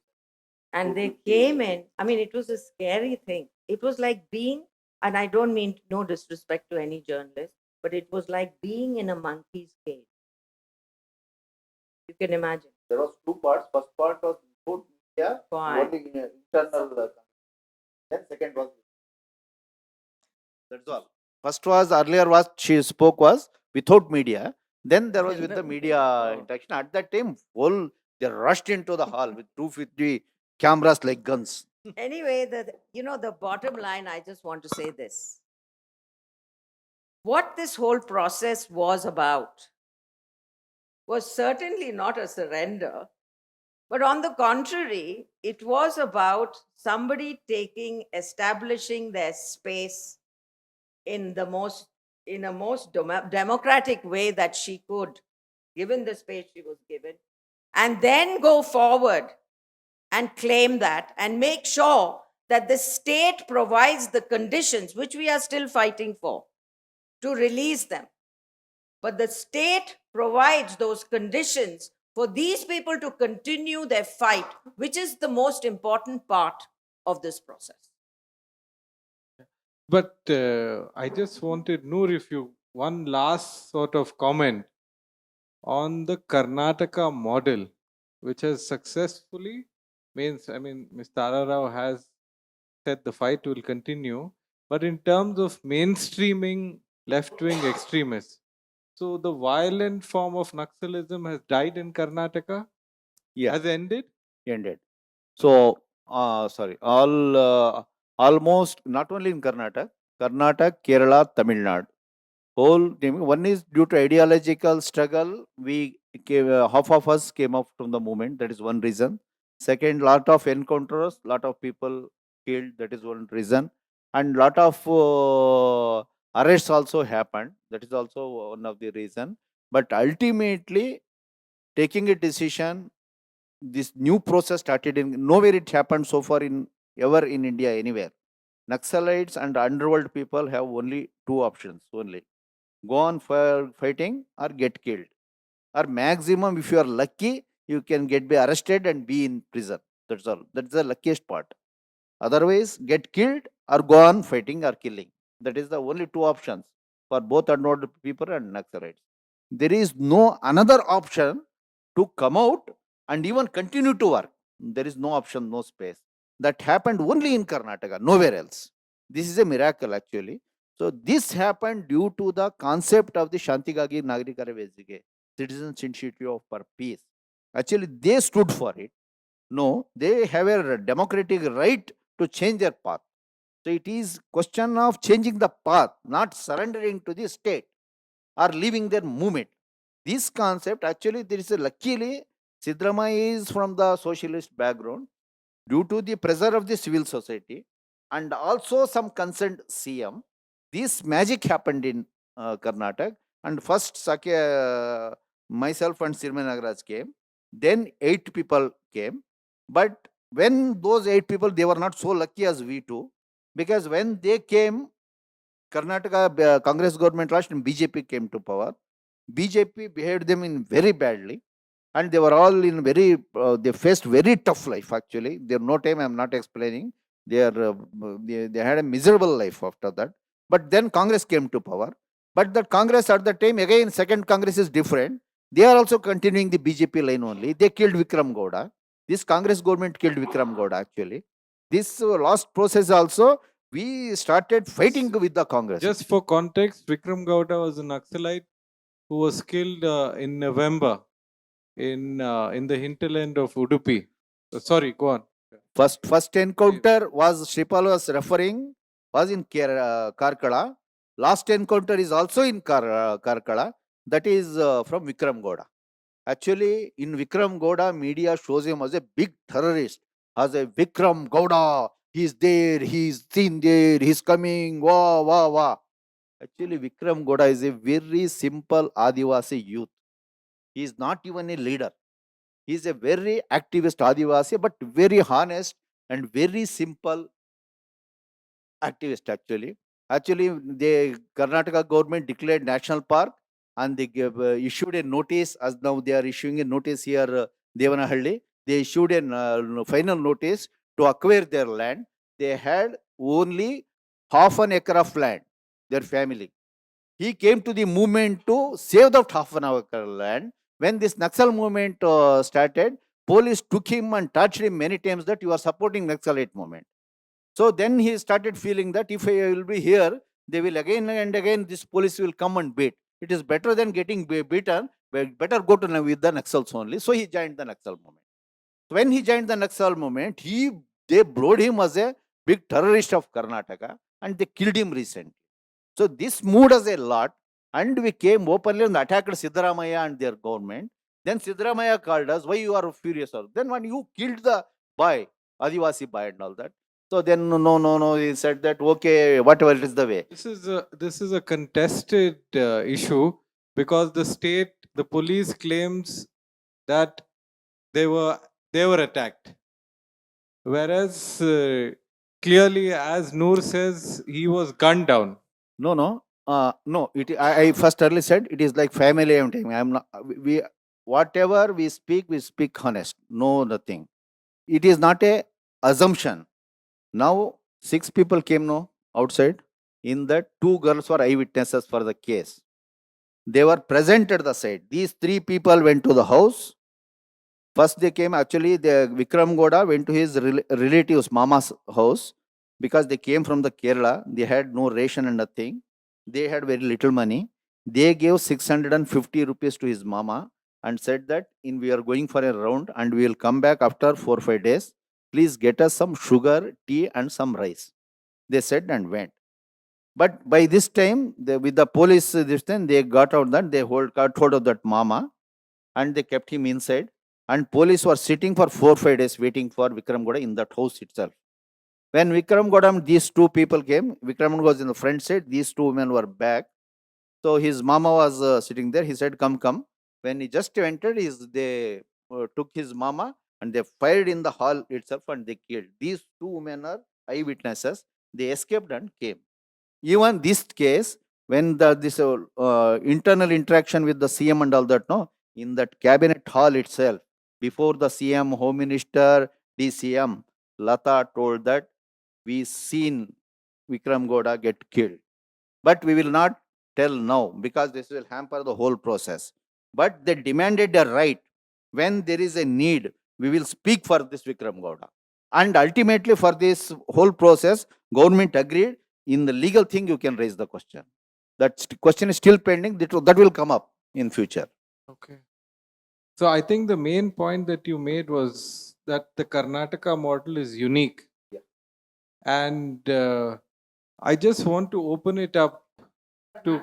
[SPEAKER 5] And they came in. I mean, it was a scary thing. It was like being, and I don't mean no disrespect to any journalist, but it was like being in a monkey's cage. You can imagine.
[SPEAKER 3] There was two parts. First part was without media,
[SPEAKER 5] Fine.
[SPEAKER 3] only internal. Then second was. That's all. First was earlier was she spoke was without media. Then there was with the media interaction. At that time, whole they rushed into the hall with 250 cameras like guns.
[SPEAKER 5] Anyway, the bottom line, I just want to say this. What this whole process was about was certainly not a surrender, but on the contrary, it was about somebody establishing their space in a most democratic way that she could, given the space she was given, and then go forward and claim that and make sure that the state provides the conditions, which we are still fighting for, to release them. But the state provides those conditions for these people to continue their fight, which is the most important part of this process.
[SPEAKER 2] But I just wanted, Noor, one last sort of comment on the Karnataka model, which has successfully Ms. Tara Rao has said the fight will continue, but in terms of mainstreaming left-wing extremists, so the violent form of Naxalism has died in Karnataka?
[SPEAKER 3] Yeah.
[SPEAKER 2] Has ended?
[SPEAKER 3] Ended. So, almost not only in Karnataka, Kerala, Tamil Nadu. One is due to ideological struggle. Half of us came up from the movement. That is one reason. Second, lot of encounters, lot of people killed. That is one reason. And lot of arrests also happened. That is also one of the reason. But ultimately, taking a decision, this new process started in nowhere it happened so far ever in India anywhere. Naxalites and underworld people have only two options only: go on fighting or get killed, or maximum if you are lucky you can be arrested and be in prison. That's all. That's the luckiest part. Otherwise, get killed or go on fighting or killing. That is the only two options for both underworld people and Naxalites. There is no another option to come out and even continue to work. There is no option, no space. That happened only in Karnataka, nowhere else. This is a miracle actually. So this happened due to the concept of the Shantigagi Nagrikara Vezige, Citizens Initiative for Peace. Actually, they stood for it. No, they have a democratic right to change their path. So it is question of changing the path, not surrendering to the state or leaving their movement. This concept, actually, there is luckily, Sidramaya is from the socialist background. Due to the pressure of the civil society and also some concerned CM, this magic happened in Karnataka. And first, myself and Sirman Nagaraj came. Then 8 people came. But when those 8 people, they were not so lucky as we two, because when they came, Karnataka Congress government lost and BJP came to power. BJP behaved them in very badly, and they were all in they faced very tough life actually. There no time, I am not explaining. They had a miserable life after that.
[SPEAKER 6] But then Congress came to power. But the Congress at the time, again, second Congress is different. They are also continuing the BJP line only. They killed Vikram Gowda. This Congress government killed Vikram Gowda actually. This last process also, we started fighting with the Congress.
[SPEAKER 2] Just for context, Vikram Gowda was a Naxalite who was killed in November in the hinterland of Udupi. Sorry, go on.
[SPEAKER 6] First encounter was Shripal was referring was in Karkala. Last encounter is also in Karkala. That is from Vikram Gowda. Actually, in Vikram Gowda, media shows him as a big terrorist. As a Vikram Gowda, he's there, he's seen there, he's coming, wah, wah, wah. Actually, Vikram Gowda is a very simple Adivasi youth. He is not even a leader. He is a very activist Adivasi, but very honest and very simple activist actually. Actually, the Karnataka government declared national park and they issued a notice, as now they are issuing a notice here, Devanahalli. They issued a final notice to acquire their land. They had only half an acre of land, their family. He came to the movement to save that half an acre land. When this Naxal movement started, police took him and touched him many times that you are supporting Naxalite movement. So then he started feeling that if I will be here, they will again and again, this police will come and beat. It is better than getting beaten, better go to with the Naxals only. So he joined the Naxal movement. When he joined the Naxal movement, they blowed him as a big terrorist of Karnataka and they killed him recently. So this moved us a lot and we came openly and attacked Siddaramaiah and their government. Then Siddaramaiah called us, why you are furious? Then when you killed the boy, Adivasi boy and all that. So then no, he said that, okay, whatever it is the way.
[SPEAKER 2] This is a contested issue because the police claims that they were attacked, whereas clearly, as Noor says, he was gunned down.
[SPEAKER 6] No. I first early said it is like family. I'm not. Whatever we speak honest. No, nothing. It is not a assumption. Now 6 people came outside. In that 2 girls were eyewitnesses for the case. They were present at the site. These 3 people went to the house. First they came, actually, the Vikram Gowda went to his relative's mama's house because they came from the Kerala. They had no ration and nothing. They had very little money. They gave 650 rupees to his mama and said that we are going for a round and we will come back after 4 or 5 days. Please get us some sugar, tea and some rice. They said and went. But by this time, with the police, they got out that, they got hold of that mama and they kept him inside. And police were sitting for 4 or 5 days waiting for Vikram Gowda in that house itself. When Vikram Gowda and these 2 people came, Vikram was in the front side, these 2 women were back. So his mama was sitting there. He said, come. When he just entered, they took his mama and they fired in the hall itself and they killed. These 2 women are eyewitnesses. They escaped and came. Even this case, when this internal interaction with the CM and all that, in that cabinet hall itself, before the CM, Home Minister, DCM, Lata told that we seen Vikram Gowda get killed. But we will not tell now because this will hamper the whole process. But they demanded a right. When there is a need, we will speak for this Vikram Gowda. And ultimately for this whole process, government agreed. In the legal thing, you can raise the question. That question is still pending. That will come up in future.
[SPEAKER 2] Okay. So I think the main point that you made was that the Karnataka model is unique.
[SPEAKER 6] Yeah.
[SPEAKER 2] And I just want to open it up to...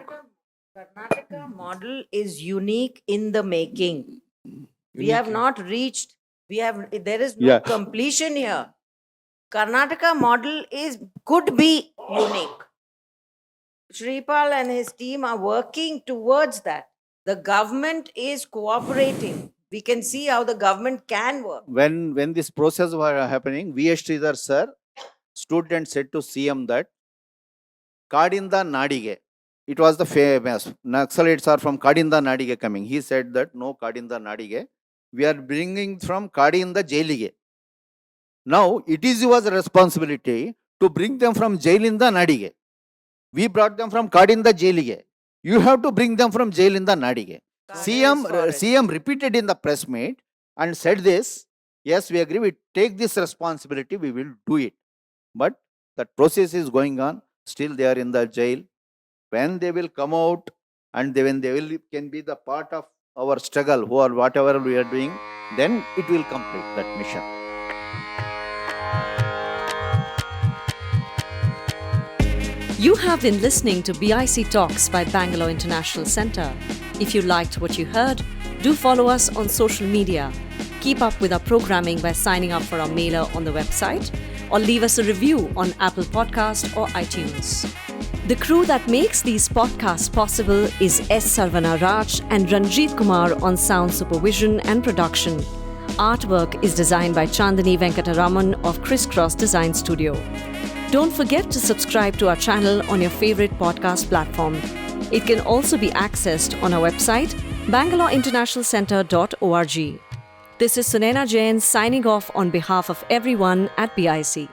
[SPEAKER 5] Karnataka model is unique in the making. We have not reached, there is no completion here. Karnataka model could be unique. Shripal and his team are working towards that. The government is cooperating. We can see how the government can work.
[SPEAKER 6] When this process was happening, V.S. Sridhar sir stood and said to CM that Kadinda Nadige, it was the famous Naxalites are from Kadinda Nadige coming. He said that no Kadinda Nadige, we are bringing from Kadinda Jailige. Now it is your responsibility to bring them from Jailinda Nadige. We brought them from Kadinda Jailige. You have to bring them from jail in the Nadige. CM repeated in the press meet and said this, yes, we agree, we take this responsibility, we will do it. But that process is going on, still they are in the jail. When they will come out and when they will can be the part of our struggle or whatever we are doing, then it will complete that mission.
[SPEAKER 1] You have been listening to BIC Talks by Bangalore International Centre. If you liked what you heard, do follow us on social media. Keep up with our programming by signing up for our mailer on the website or leave us a review on Apple Podcast or iTunes. The crew that makes these podcasts possible is S. Sarvana Raj and Ranjit Kumar on sound supervision and production. Artwork is designed by Chandani Venkataraman of Crisscross Design Studio. Don't forget to subscribe to our channel on your favorite podcast platform. It can also be accessed on our website, bangaloreinternationalcentre.org. This is Sunena Jain signing off on behalf of everyone at BIC.